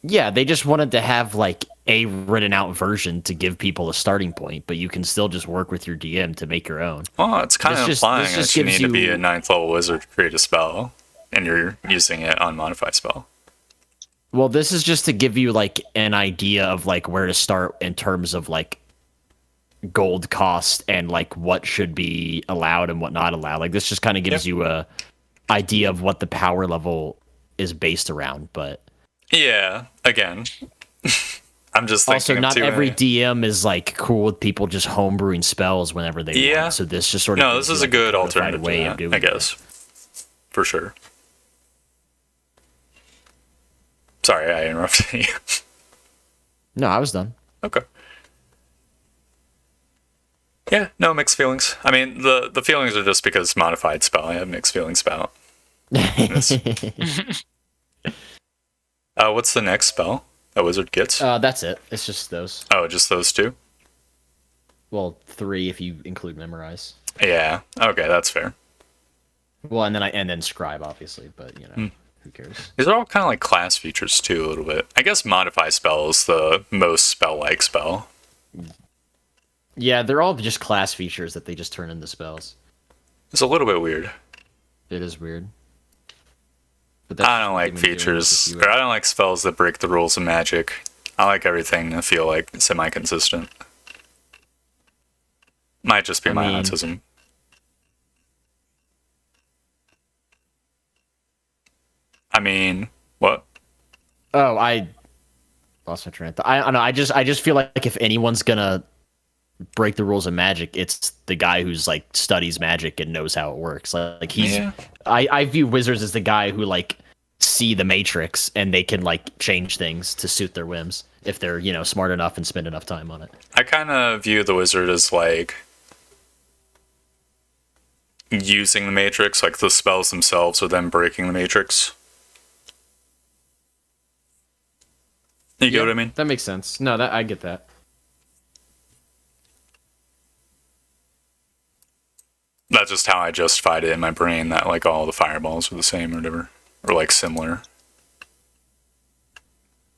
S3: Yeah, they just wanted to have like a written out version to give people a starting point, but you can still just work with your DM to make your own.
S1: Well, it's kind of implying that you need to be a 9th level wizard to create a spell, and you're using it on modify spell.
S3: Well, this is just to give you like an idea of like where to start in terms of like gold cost and like what should be allowed and what not allowed. Like this just kind of gives you a idea of what the power level is based around. But
S1: yeah, again, I'm just thinking
S3: also not every DM is like cool with people just homebrewing spells whenever they want. So this just sort of
S1: this is a good alternative way of doing, I guess, for sure. Sorry, I interrupted you.
S3: No, I was done.
S1: Okay. Yeah, no mixed feelings. I mean, the feelings are just because it's modified spell. I have mixed feelings about this. What's the next spell that wizard gets?
S3: That's it. It's just those.
S1: Oh, just those two?
S3: Well, 3 if you include memorize.
S1: Yeah. Okay, that's fair.
S3: Well, and then scribe, obviously, but who cares?
S1: These are all kind of like class features too, a little bit. I guess modify spell is the most spell-like spell.
S3: Yeah, they're all just class features that they just turn into spells.
S1: It's a little bit weird.
S3: It is weird.
S1: But I don't like features, or I don't like spells that break the rules of Magic. I like everything to feel like semi-consistent. Might just be my autism. I mean, what?
S3: Oh, I lost my train of thought. I don't know. I just feel like if anyone's gonna break the rules of Magic, it's the guy who's like studies Magic and knows how it works. Like he's. Yeah. I view wizards as the guy who like see the Matrix and they can like change things to suit their whims if they're smart enough and spend enough time on it.
S1: I kind of view the wizard as like using the Matrix, like the spells themselves are them breaking the Matrix. You get what I mean?
S3: That makes sense. No, that I get that.
S1: That's just how I justified it in my brain, that like all the fireballs are the same or whatever, or like similar.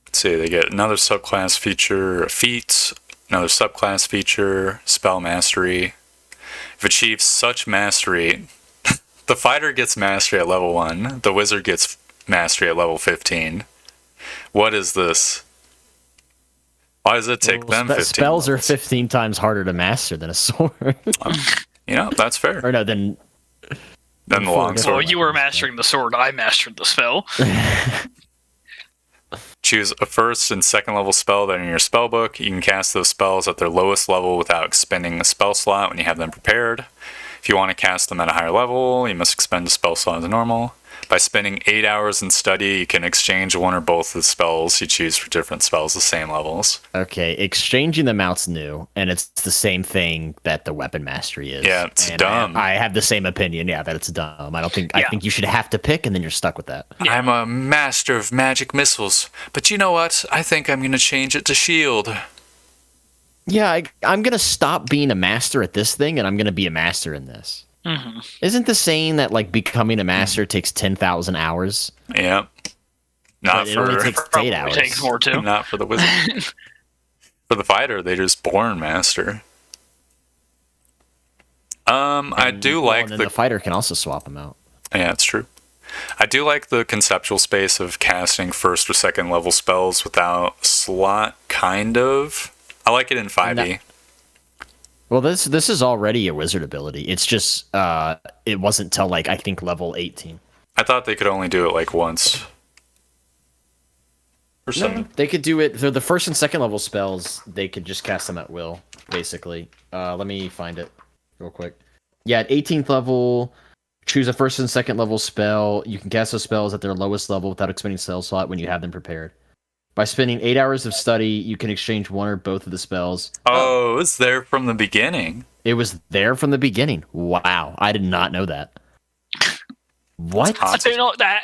S1: Let's see, they get another subclass feature, feat, another subclass feature, spell mastery. If achieves such mastery, the fighter gets mastery at level 1, the wizard gets mastery at level 15. What is this? Why does it take them 15
S3: spells
S1: levels?
S3: are 15 times harder to master than a sword.
S1: You know, that's fair.
S3: Or no, then
S1: the longsword.
S2: Well, you were mastering the sword. I mastered the spell.
S1: Choose a first and second level spell that are in your spell book. You can cast those spells at their lowest level without expending a spell slot when you have them prepared. If you want to cast them at a higher level, you must expend a spell slot as normal. By spending 8 hours in study, you can exchange one or both of the spells you choose for different spells, the same levels.
S3: Okay, exchanging them out's new, and it's the same thing that the weapon mastery is.
S1: Yeah, it's
S3: and
S1: dumb.
S3: I have the same opinion. Yeah, that it's dumb. I think you should have to pick, and then you're stuck with that.
S2: Yeah.
S1: I'm a master of magic missiles, but you know what? I think I'm going to change it to shield.
S3: Yeah, I'm gonna stop being a master at this thing, and I'm gonna be a master in this.
S2: Mm-hmm.
S3: Isn't the saying that like becoming a master takes 10,000 hours?
S1: Yep. Not
S3: But it
S1: for
S3: only takes 8 hours.
S2: Takes more too.
S1: not for the wizard. For the fighter, they just born master. I do like
S3: and then the fighter can also swap them out.
S1: Yeah, it's true. I do like the conceptual space of casting first or second level spells without slot, kind of. I like it in 5e.
S3: Well, this is already a wizard ability. It's just it wasn't till like I think level 18.
S1: I thought they could only do it like once. Or something.
S3: They could do it. The first and second level spells, they could just cast them at will, basically. Let me find it real quick. Yeah, at 18th level, choose a first and second level spell. You can cast those spells at their lowest level without expending spell slot when you have them prepared. By spending 8 hours of study, you can exchange one or both of the spells.
S1: Oh, it's there from the beginning.
S3: It was there from the beginning. Wow, I did not know that. What?
S2: I do not that.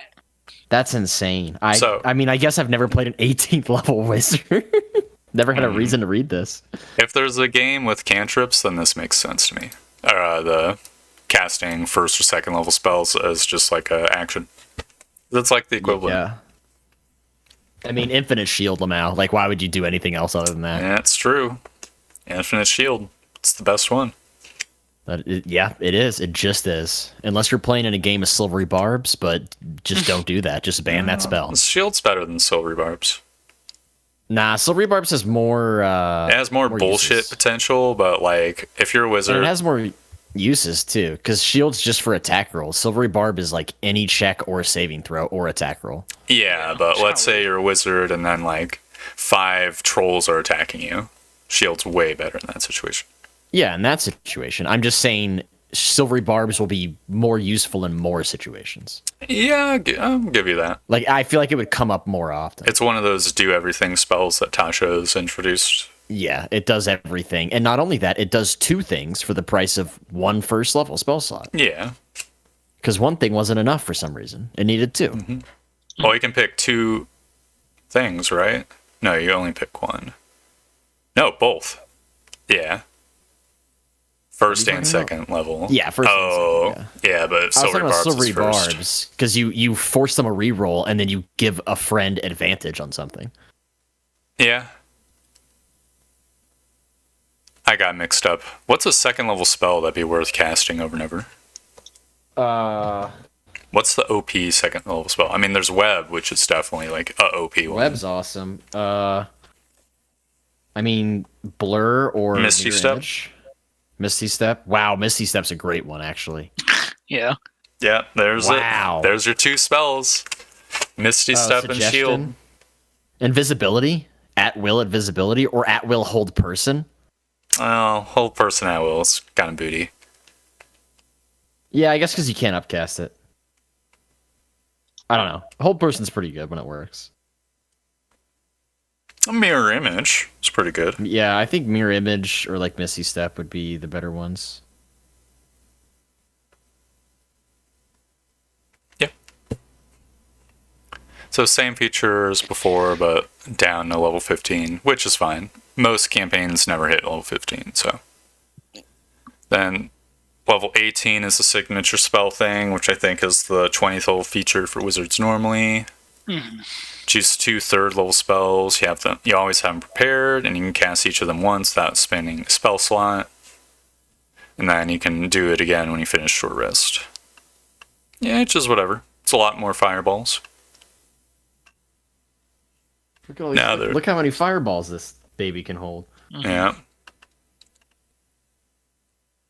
S3: That's insane. I
S1: So-
S3: mean, I guess I've never played an 18th level wizard. Never had a reason to read this.
S1: If there's a game with cantrips, then this makes sense to me. The casting first or second level spells as just like a action. That's like the equivalent.
S3: Yeah. I mean, infinite shield, Lamau. Like, why would you do anything else other than that?
S1: Yeah, it's true. Infinite shield. It's the best one.
S3: Yeah, it is. It just is. Unless you're playing in a game of silvery barbs, but just don't do that. Just ban that spell.
S1: Shield's better than silvery barbs.
S3: Nah, silvery barbs has more.
S1: It has more bullshit
S3: uses.
S1: potential, but like if you're a
S3: And
S1: wizard,
S3: it has more uses too, because shield's just for attack rolls. Silvery barb is like any check or saving throw or attack roll.
S1: yeah, but let's say you're a wizard and then like 5 trolls are attacking you. Shield's way better in that situation.
S3: Yeah, in that situation, I'm just saying silvery barbs will be more useful in more situations.
S1: Yeah, I'll give you that.
S3: Like, I feel like it would come up more often.
S1: It's one of those do everything spells that Tasha has introduced.
S3: Yeah, it does everything. And not only that, it does 2 things for the price of 1 first level spell slot.
S1: Yeah.
S3: Because 1 thing wasn't enough for some reason. It needed 2.
S1: Mm-hmm. Well, you can pick 2 things, right? No, you only pick 1. No, both. Yeah. First and second level.
S3: Yeah, first and second,
S1: yeah, but
S3: I was
S1: silvery
S3: talking about
S1: barbs is
S3: silvery
S1: first.
S3: barbs, because you force them a reroll, and then you give a friend advantage on something.
S1: Yeah. I got mixed up. What's a second level spell that'd be worth casting over and over? What's the OP second level spell? I mean, there's Web, which is definitely like a OP one.
S3: Web's awesome. I mean, Blur or
S1: Misty
S3: Mirror
S1: Step?
S3: Image. Misty Step. Wow, Misty Step's a great one, actually.
S2: Yeah.
S1: Yeah, there's
S3: Wow.
S1: it. There's your 2 spells. Misty Step and
S3: Suggestion.
S1: Shield.
S3: Invisibility. At will invisibility or at will hold person.
S1: Oh, hold person at will. It's kind of booty.
S3: Yeah, I guess because you can't upcast it. I don't know. Hold person's pretty good when it works.
S1: A mirror image. It's pretty good.
S3: Yeah, I think Mirror Image or like Misty Step would be the better ones.
S1: So same features before, but down to level 15, which is fine. Most campaigns never hit level 15, so. Then level 18 is the signature spell thing, which I think is the 20th level feature for wizards normally. Choose 2 third level spells. You always have them prepared, and you can cast each of them once without spending a spell slot. And then you can do it again when you finish short rest. Yeah, it's just whatever. It's a lot more fireballs.
S3: Look how many fireballs this baby can hold.
S1: Yeah.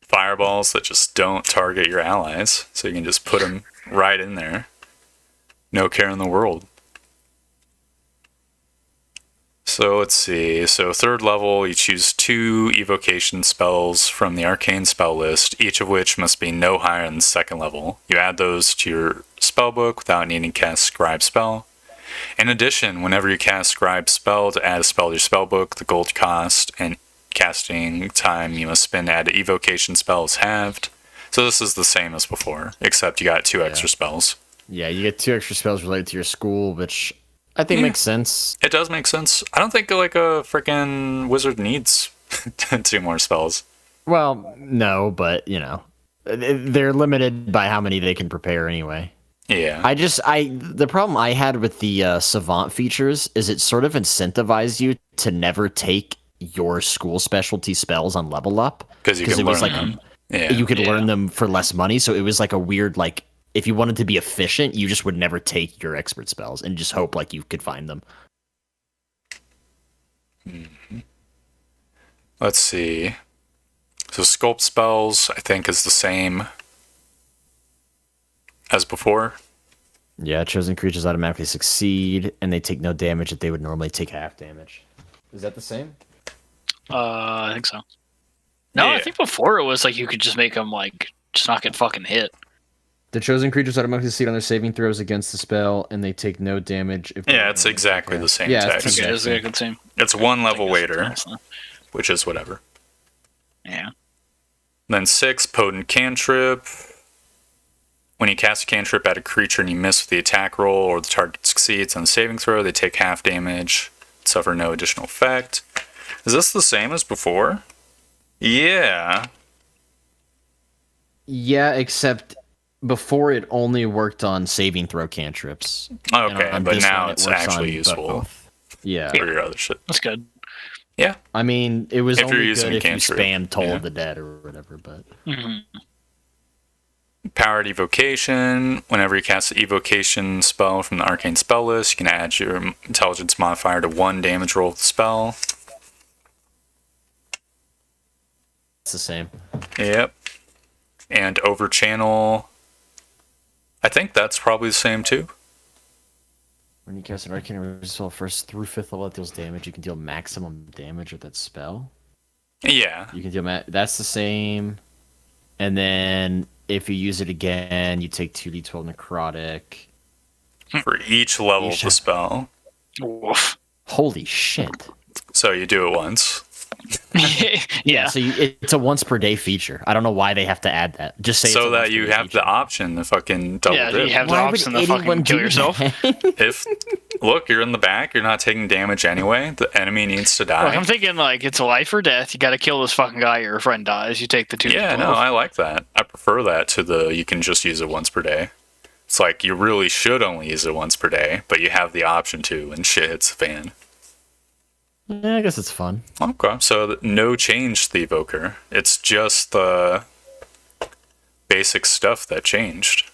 S1: Fireballs that just don't target your allies, so you can just put them right in there. No care in the world. So let's see. So third level, you choose 2 evocation spells from the arcane spell list, each of which must be no higher than second level. You add those to your spellbook without needing to cast Scribe spell. In addition, whenever you cast Scribe spell to add a spell to your spellbook, the gold cost and casting time you must spend to add evocation spell is halved. So this is the same as before, except you got 2 extra spells.
S3: Yeah, you get 2 extra spells related to your school, which I think makes sense.
S1: It does make sense. I don't think like a freaking wizard needs 2 more spells.
S3: Well, no, but they're limited by how many they can prepare anyway.
S1: Yeah.
S3: The problem I had with the savant features is it sort of incentivized you to never take your school specialty spells on level up,
S1: because you can learn them.
S3: You could learn them for less money, so it was like a weird, like, if you wanted to be efficient, you just would never take your expert spells and just hope like you could find them.
S1: Let's see. So sculpt spells, I think, is the same as before.
S3: Yeah, chosen creatures automatically succeed, and they take no damage if they would normally take half damage. Is that the same?
S2: I think so. No,
S1: Yeah.
S2: I think before it was like you could just make them like just not get fucking hit.
S3: The chosen creatures automatically succeed on their saving throws against the spell, and they take no damage if.
S1: Yeah, it's exactly the same
S3: Yeah,
S1: text.
S3: it's
S2: Okay, it's exactly the same.
S1: It's 1 level
S2: I think it's
S1: waiter,
S2: nice, huh?
S1: which is whatever.
S2: Yeah.
S1: Then 6, potent cantrip. When you cast a cantrip at a creature and you miss with the attack roll, or the target succeeds on the saving throw, they take half damage, suffer no additional effect. Is this the same as before? Yeah.
S3: Yeah, except before it only worked on saving throw cantrips.
S1: Okay,
S3: on
S1: but
S3: this
S1: now
S3: one, it
S1: it's
S3: works
S1: actually
S3: on
S1: useful
S3: both. Yeah.
S1: for your other shit.
S2: That's good.
S1: Yeah.
S3: I mean, it was
S1: If you're
S3: only
S1: using
S3: good if you
S1: cantrip,
S3: spam Toll
S1: yeah.
S3: of the Dead or whatever, but...
S1: Powered evocation. Whenever you cast an evocation spell from the arcane spell list, you can add your intelligence modifier to 1 damage roll of the spell.
S3: It's the same.
S1: Yep. And over channel. I think that's probably the same too.
S3: When you cast an arcane spell first through 5th level that deals damage, you can deal maximum damage with that spell.
S1: Yeah.
S3: You can deal that's the same. And then if you use it again, you take 2d12 necrotic.
S1: For each level of the spell.
S2: Woof.
S3: Holy shit.
S1: So you do it once.
S2: Yeah.
S3: So it's a once per day feature. I don't know why they have to add that. Just say
S1: So
S3: it's a
S1: that
S3: once per
S1: you
S3: day
S1: have
S3: feature.
S1: the option to fucking double
S2: Yeah,
S1: dip.
S2: you have the
S3: Why would
S2: option to fucking
S3: anyone
S2: kill
S3: do
S2: yourself.
S3: that?
S1: If look, you're in the back, you're not taking damage anyway. The enemy needs to
S2: Like,
S1: die.
S2: I'm thinking like it's a life or death. You got to kill this fucking guy, or your friend dies. You take the 2.
S1: Yeah, no, I like that. I prefer that to the you can just use it once per day. It's like you really should only use it once per day, but you have the option to when shit hits the fan.
S3: Yeah, I guess it's fun.
S1: Okay, so no change to the evoker. It's just the basic stuff that changed.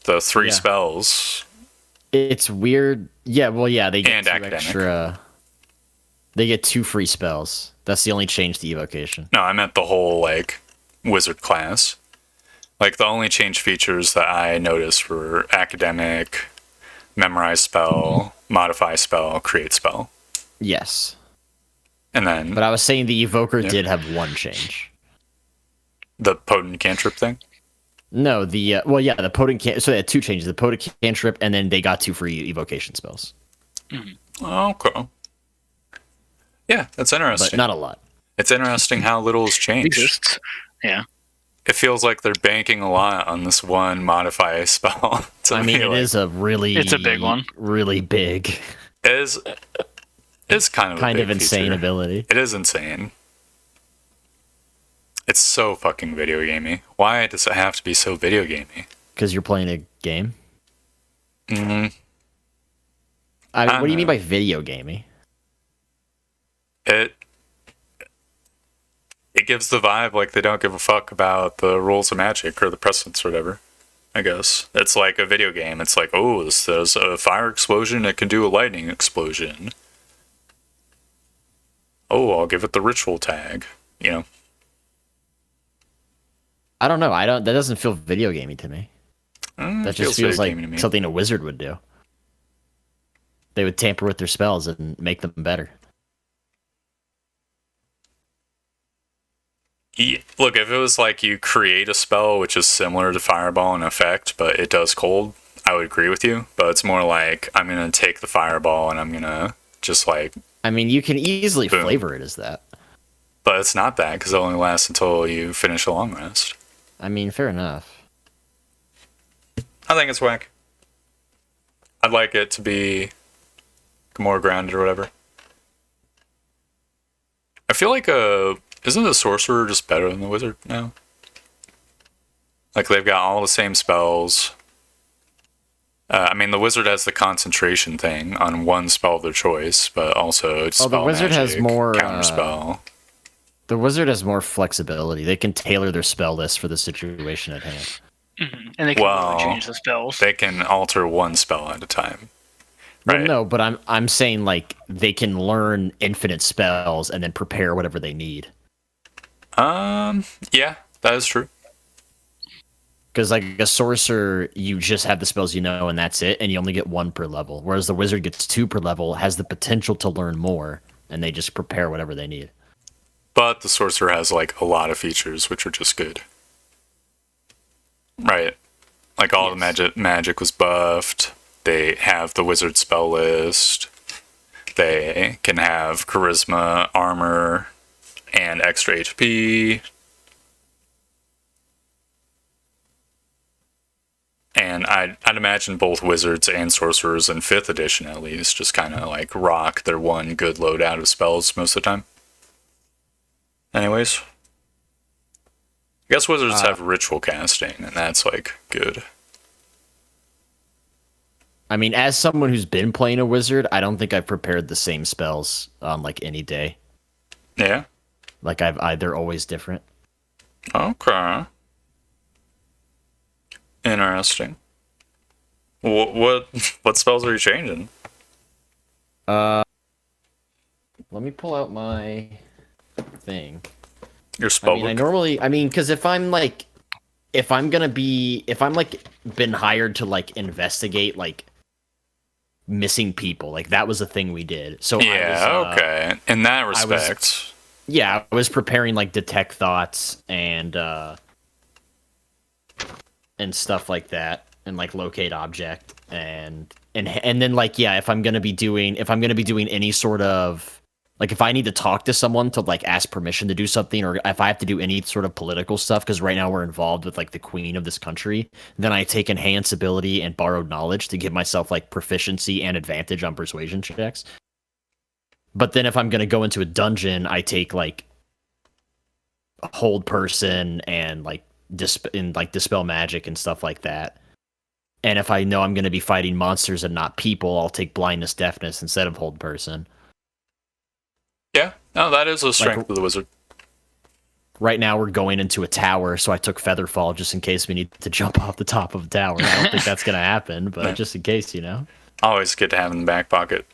S1: The 3
S3: Yeah.
S1: spells.
S3: It's weird. Yeah, well, yeah, they get
S1: And
S3: 2
S1: academic.
S3: extra. They get 2 free spells. That's the only change to evocation.
S1: No, I meant the whole like wizard class. Like the only change features that I noticed were academic, memorize spell, modify spell, create spell.
S3: Yes.
S1: And then
S3: But I was saying the evoker did have 1 change.
S1: the potent cantrip thing.
S3: No, the the potent so they had 2 changes: the potent cantrip, and then they got 2 free evocation spells,
S1: Okay. Yeah, that's
S3: but
S1: interesting.
S3: not a lot.
S1: It's interesting how little has changed.
S2: Exists. Yeah.
S1: It feels like they're banking a lot on this one modify spell.
S3: I mean, it is a really...
S2: It's a big one.
S3: Really big.
S1: It's kind of
S3: kind
S1: a
S3: of
S1: big
S3: insane
S1: feature.
S3: ability.
S1: It is insane. It's so fucking video gamey. Why does it have to be so video gamey?
S3: Because you're playing a game?
S1: Mm-hmm.
S3: I mean, what do you mean by video gamey?
S1: It gives the vibe like they don't give a fuck about the rules of Magic or the precedents or whatever. I guess it's like a video game. It's like, oh, this does a fire explosion. It can do a lightning explosion. Oh, I'll give it the ritual tag. You know.
S3: I don't know. That doesn't feel video gamey to me. That just feels like something a wizard would do. They would tamper with their spells and make them better.
S1: Yeah. Look, if it was like you create a spell which is similar to Fireball in effect, but it does cold, I would agree with you. But it's more like, I'm going to take the Fireball and I'm going to just like...
S3: I mean, you can easily flavor it as that.
S1: But it's not that, because it only lasts until you finish a long rest.
S3: I mean, fair enough.
S1: I think it's whack. I'd like it to be more grounded or whatever. I feel like isn't the sorcerer just better than the wizard now? Like they've got all the same spells. I mean, the wizard has the concentration thing on one spell of their choice, but also it's
S3: the wizard
S1: magic,
S3: has more
S1: counterspell.
S3: The wizard has more flexibility. They can tailor their spell list for the situation at hand.
S2: Mm-hmm. And they can change the spells.
S1: They can alter one spell at a time. Right.
S3: Well, no, but I'm saying like they can learn infinite spells and then prepare whatever they need.
S1: Yeah, that is true.
S3: Because like a sorcerer, you just have the spells you know and that's it, and you only get one per level. Whereas the wizard gets two per level, has the potential to learn more, and they just prepare whatever they need.
S1: But the sorcerer has like a lot of features which are just good. Right. Like all the magic was buffed. They have the wizard spell list. They can have charisma, armor, and extra HP. And I'd imagine both wizards and sorcerers in 5th edition at least just kind of like rock their one good loadout of spells most of the time. Anyways. I guess wizards have ritual casting, and that's like good.
S3: I mean, as someone who's been playing a wizard, I don't think I've prepared the same spells on like any day.
S1: Yeah?
S3: Like they're always different.
S1: Okay. Interesting. What spells are you changing?
S3: Let me pull out my thing.
S1: Your spell
S3: book? Because if I'm been hired to like investigate like missing people, like that was a thing we did. So
S1: yeah, okay. In that respect,
S3: I was preparing like detect thoughts and stuff like that, and like locate object and then like if I'm gonna be doing any sort of like if I need to talk to someone to like ask permission to do something, or if I have to do any sort of political stuff, because right now we're involved with like the queen of this country, then I take enhance ability and borrowed knowledge to give myself like proficiency and advantage on persuasion checks. But then if I'm gonna go into a dungeon, I take like hold person and like dispel magic and stuff like that. And if I know I'm gonna be fighting monsters and not people, I'll take blindness deafness instead of hold person.
S1: Yeah, no, that is a strength of the wizard.
S3: Right now we're going into a tower, so I took Featherfall just in case we need to jump off the top of a tower. I don't think that's going to happen, but just in case, you know?
S1: Always good to have in the back pocket.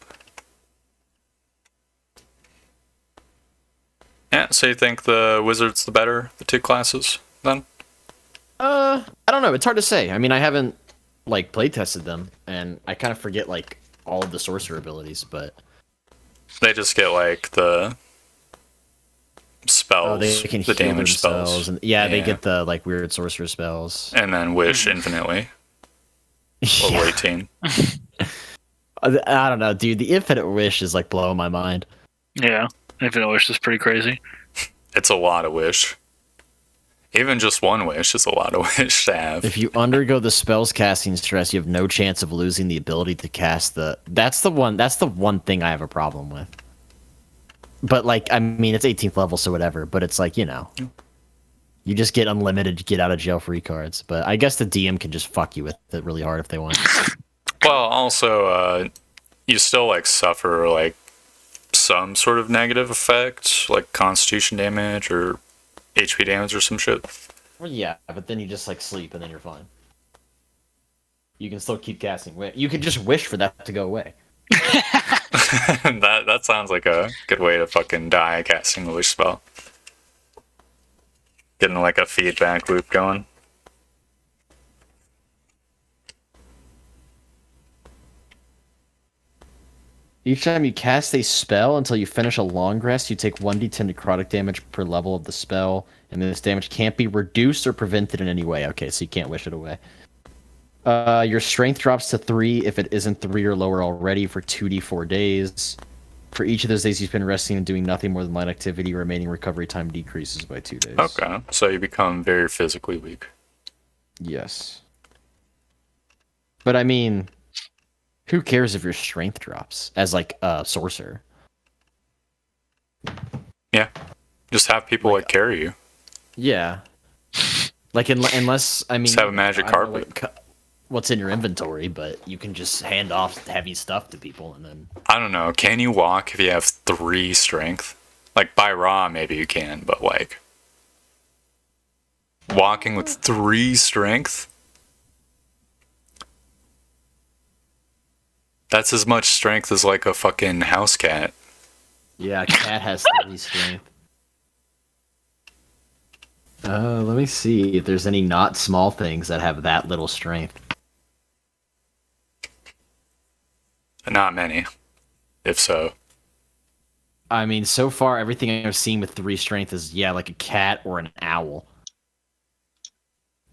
S1: Yeah, so you think the wizard's the better, the two classes, then?
S3: I don't know. It's hard to say. I mean, I haven't, like, play tested them, and I kind of forget, like, all of the sorcerer abilities, but...
S1: They just get like the spells,
S3: they can
S1: the damage spells.
S3: And, they get the like weird sorcerer spells.
S1: And then wish infinitely. Level 18.
S3: I don't know, dude. The infinite wish is like blowing my mind.
S2: Yeah, infinite wish is pretty crazy.
S1: It's a lot of wish. Even just one wish is a lot of wish to have.
S3: If you undergo the spell's casting stress, you have no chance of losing the ability to cast the. That's the one thing I have a problem with. But like, I mean, it's 18th level, so whatever. But it's like, you just get unlimited get out of jail free cards. But I guess the DM can just fuck you with it really hard if they want.
S1: Well, also, you still like suffer like some sort of negative effect, like Constitution damage or HP damage or some shit.
S3: Well, yeah, but then you just like sleep and then you're fine. You can still keep casting. You can just wish for that to go away.
S1: that sounds like a good way to fucking die casting the wish spell. Getting like a feedback loop going.
S3: Each time you cast a spell until you finish a long rest, you take 1d10 necrotic damage per level of the spell, and this damage can't be reduced or prevented in any way. Okay, so you can't wish it away. Your strength drops to 3 if it isn't 3 or lower already for 2d4 days. For each of those days you spend resting and doing nothing more than light activity, remaining recovery time decreases by 2 days.
S1: Okay, so you become very physically weak.
S3: Yes. But I mean, who cares if your strength drops as like a sorcerer?
S1: Yeah, just have people like carry you.
S3: Yeah. Like unless I mean,
S1: just have a magic carpet.
S3: What's in your inventory, but you can just hand off heavy stuff to people and then.
S1: I don't know. Can you walk if you have 3 strength? Like by raw, maybe you can, but like walking with 3 strength. That's as much strength as like a fucking house cat.
S3: Yeah, a cat has 3 strength. Let me see if there's any not small things that have that little strength.
S1: Not many, if so.
S3: I mean, so far everything I've seen with 3 strength is like a cat or an owl.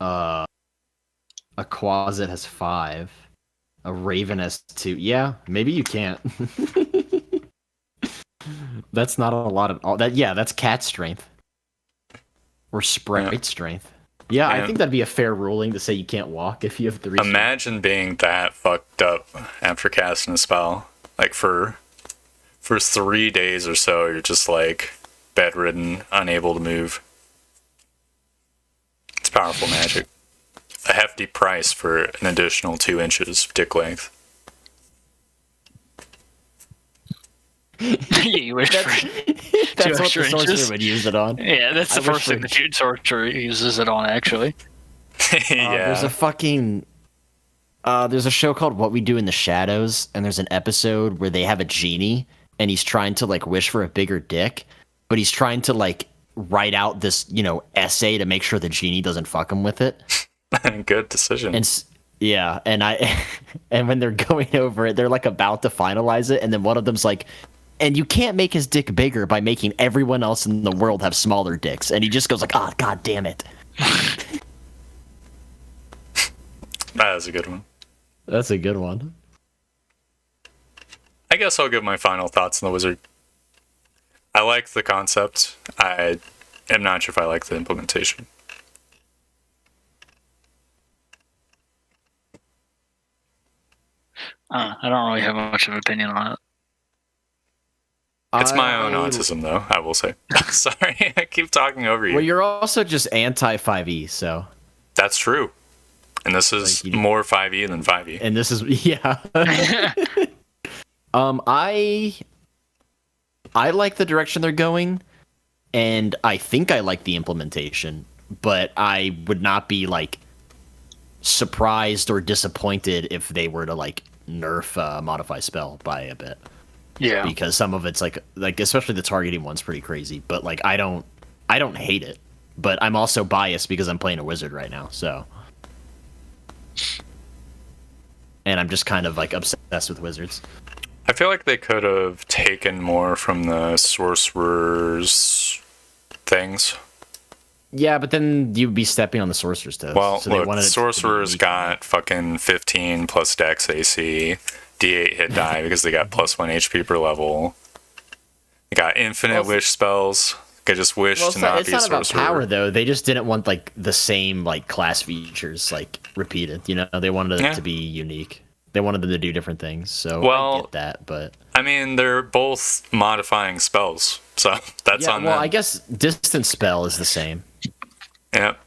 S3: A quasit has 5. A raven has 2. Yeah, maybe you can't. That's not a lot of all that. Yeah, that's cat strength or sprite strength. Yeah, I think that'd be a fair ruling to say you can't walk if you have 3.
S1: Imagine being that fucked up after casting a spell. Like for 3 days or so, you're just like bedridden, unable to move. It's powerful magic. A hefty price for an additional 2 inches of dick length.
S2: You wish
S3: that's what the sorcerer would use it on.
S2: Yeah, that's the first thing the sorcerer uses it on, actually.
S1: Yeah.
S3: There's a fucking... there's a show called What We Do in the Shadows, and there's an episode where they have a genie, and he's trying to, like, wish for a bigger dick, but he's trying to, like, write out this, essay to make sure the genie doesn't fuck him with it.
S1: Good decision.
S3: And yeah, and when they're going over it, they're, like, about to finalize it, and then one of them's like, and you can't make his dick bigger by making everyone else in the world have smaller dicks. And he just goes like, oh, god damn it.
S1: That is a good one.
S3: That's a good one.
S1: I guess I'll give my final thoughts on the wizard. I like the concept. I am not sure if I like the implementation.
S2: I don't really have much of an opinion on it.
S1: It's my own autism, though, I will say. Sorry, I keep talking over you.
S3: Well, you're also just anti-5e, so...
S1: That's true. And this is like more 5e than 5e.
S3: And this is... Yeah. I like the direction they're going, and I think I like the implementation, but I would not be, like, surprised or disappointed if they were to, like, nerf Modify Spell by a bit.
S2: Yeah,
S3: because some of it's like especially the targeting one's pretty crazy. But like I don't hate it. But I'm also biased because I'm playing a wizard right now. So, and I'm just kind of like obsessed with wizards.
S1: I feel like they could have taken more from the sorcerers things.
S3: Yeah, but then you'd be stepping on the sorcerer's toes.
S1: Well,
S3: so
S1: look, sorcerers got fucking 15 plus Dex AC. D8 hit die because they got +1 HP per level. They got infinite wish spells, I just wish to
S3: it's
S1: be
S3: not
S1: a
S3: about
S1: sorcerer.
S3: power though. They just didn't want like the same like class features like repeated. You know, they wanted it to be unique. They wanted them to do different things. So I get that, but
S1: I mean, they're both modifying spells, so that's on them.
S3: I guess distance spell is the same.
S1: Yep.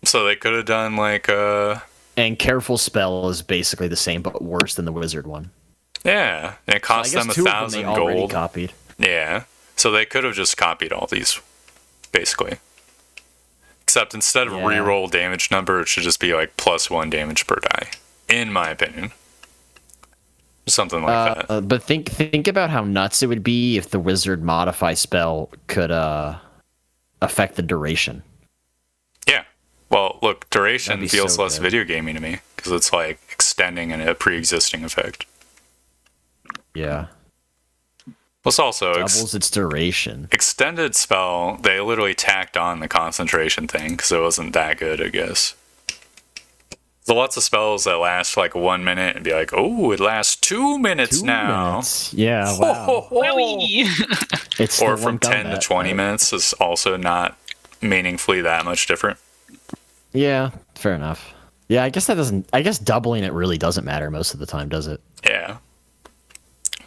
S1: So they could have done like
S3: and careful spell is basically the same but worse than the wizard one.
S1: Yeah, and it cost them 1,000 gold.
S3: Copied.
S1: Yeah, so they could have just copied all these, basically. Except instead of reroll damage number, it should just be like +1 damage per die, in my opinion. Something like that.
S3: But think about how nuts it would be if the wizard modify spell could affect the duration.
S1: Yeah. Well, look, duration feels
S3: so
S1: less
S3: good.
S1: video gaming to me because it's like extending a pre-existing effect.
S3: Yeah.
S1: Plus, also
S3: Doubles its duration.
S1: Extended spell. They literally tacked on the concentration thing because it wasn't that good, I guess. There's lots of spells that last like 1 minute and be like, oh, it lasts 2 minutes
S3: 2
S1: now.
S3: minutes. Yeah, wow. It's
S1: or from 10 to 20 minutes is also not meaningfully that much different.
S3: Yeah, fair enough. Yeah, I guess doubling it really doesn't matter most of the time, does it?
S1: Yeah.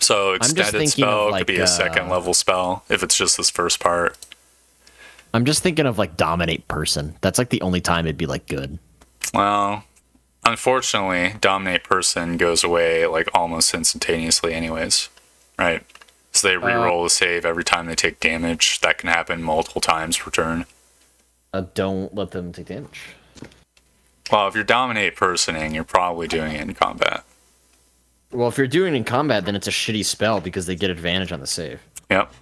S1: So extended spell could be a second level spell if it's just this first part.
S3: I'm just thinking of like dominate person. That's like the only time it'd be like good.
S1: Well, unfortunately, dominate person goes away like almost instantaneously anyways, right? So they reroll the save every time they take damage. That can happen multiple times per turn.
S3: Don't let them take damage.
S1: Well, if you're dominate personing, you're probably doing it in combat.
S3: Well, if you're doing it in combat, then it's a shitty spell because they get advantage on the save.
S1: Yep.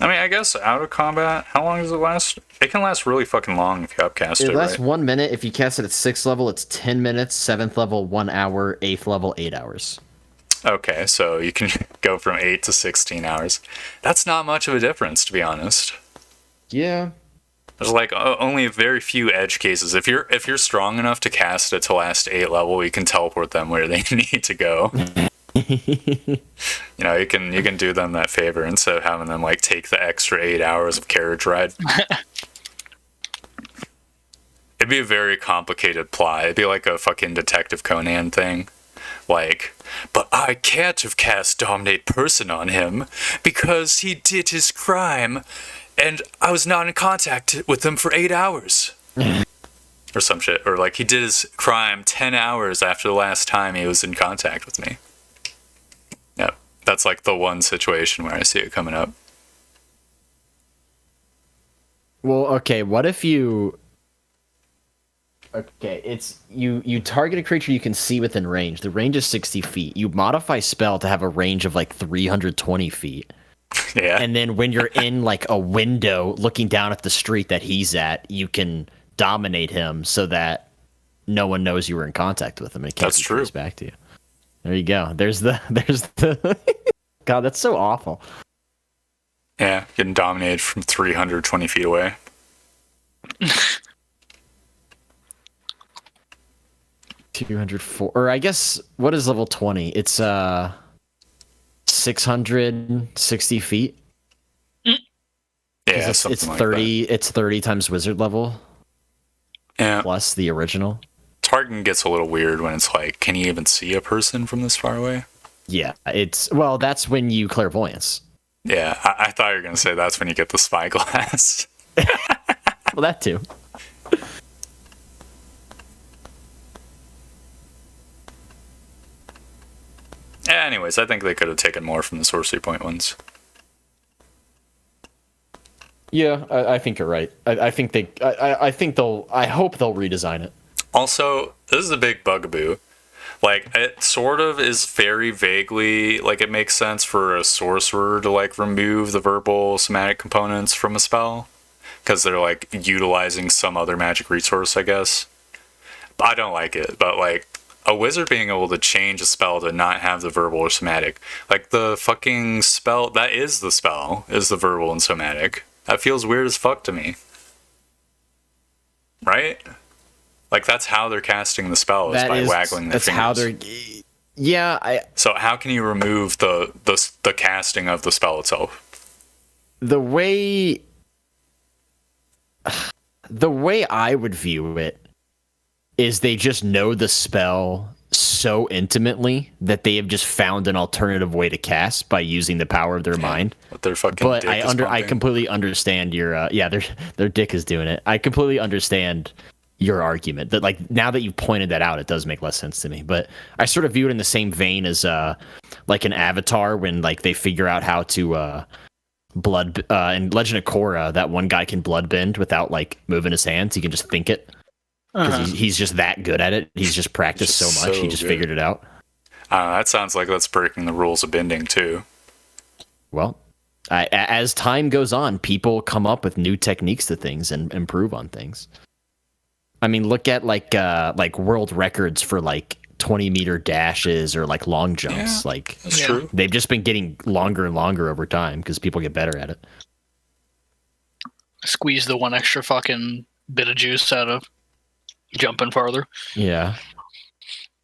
S1: I mean, I guess out of combat, how long does it last? It can last really fucking long if you upcast it,
S3: It lasts
S1: right?
S3: 1 minute. If you cast it at 6th level, it's 10 minutes. 7th level, 1 hour. 8th level, 8 hours.
S1: Okay, so you can go from 8 to 16 hours. That's not much of a difference, to be honest.
S3: Yeah.
S1: There's like only very few edge cases. If you're strong enough to cast it to last 8 level, you can teleport them where they need to go. You know, you can do them that favor instead of having them like take the extra 8 hours of carriage ride. It'd be a very complicated plot. It'd be like a fucking Detective Conan thing. Like, but I can't have cast Dominate Person on him because he did his crime and I was not in contact with him for 8 hours. Or some shit. Or like he did his crime 10 hours after the last time he was in contact with me. Yep. That's like the one situation where I see it coming up.
S3: Well, okay, what if you... Okay, it's you target a creature you can see within range. The range is 60 feet. You modify spell to have a range of like 320 feet.
S1: Yeah.
S3: And then when you're in like a window looking down at the street that he's at, you can dominate him so that no one knows you were in contact with him. And it can't
S1: That's
S3: be
S1: true.
S3: traced back to you. There you go. There's the God, that's so awful.
S1: Yeah, getting dominated from 320 feet away.
S3: 204, or I guess what is level 20? It's 660 feet.
S1: Yeah,
S3: It's
S1: something like
S3: 30. It's 30 times wizard level.
S1: Yeah.
S3: Plus the original.
S1: Target gets a little weird when it's like, can you even see a person from this far away?
S3: Yeah, that's when you clairvoyance.
S1: Yeah, I thought you were gonna say that's when you get the spyglass.
S3: Well, that too.
S1: Anyways, I think they could have taken more from the sorcery point ones.
S3: Yeah, I think you're right. I think I hope they'll redesign it.
S1: Also, this is a big bugaboo. Like, it sort of is very vaguely, like, it makes sense for a sorcerer to, like, remove the verbal somatic components from a spell. Because they're, like, utilizing some other magic resource, I guess. But I don't like it. But, like, a wizard being able to change a spell to not have the verbal or somatic. Like, the fucking spell, that is the spell, is the verbal and somatic. That feels weird as fuck to me. Right? Like, that's how they're casting the spell, is by waggling their fingers. That's how they're...
S3: Yeah,
S1: So how can you remove the casting of the spell itself?
S3: the way I would view it is they just know the spell so intimately that they have just found an alternative way to cast by using the power of their mind.
S1: Their fucking
S3: But
S1: dick is
S3: I
S1: pumping.
S3: completely understand your their dick is doing it. I completely understand your argument that, like, now that you've pointed that out, it does make less sense to me. But I sort of view it in the same vein as like an Avatar, when like they figure out how to blood in Legend of Korra, that one guy can blood bend without like moving his hands. He can just think it because he's just that good at it. He's just practiced so much. He just figured it out.
S1: That sounds like that's breaking the rules of bending too. Well,
S3: as time goes on, people come up with new techniques to things and improve on things. I mean, look at like world records for like 20-meter dashes or like long jumps.
S1: Yeah, that's true.
S3: They've just been getting longer and longer over time because people get better at it.
S2: Squeeze the one extra fucking bit of juice out of jumping farther.
S3: Yeah.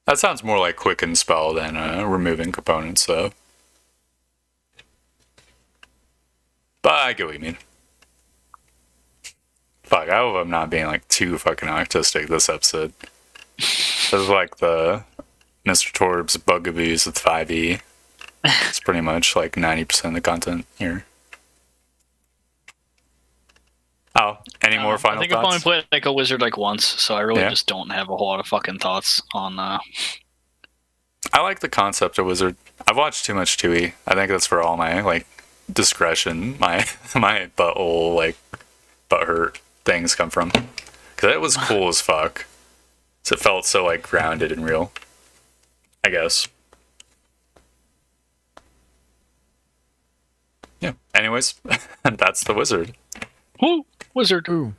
S1: That sounds more like quicken spell than removing components, though. But I get what you mean. Fuck, I hope I'm not being like too fucking artistic this episode. This is like the Mr. Torb's bugaboos with 5e. It's pretty much like 90% of the content here. Oh, any more final
S2: thoughts? I think
S1: thoughts?
S2: I've only played like a wizard like once, so I really just don't have a whole lot of fucking thoughts on.
S1: I like the concept of wizard. I've watched too much 2e. I think that's where all my like discretion, my butthole like butthurt things come from. Because it was cool as fuck. So it felt so like grounded and real, I guess. Yeah. Anyways, that's the wizard.
S2: Woo! Wizard.
S3: Ooh.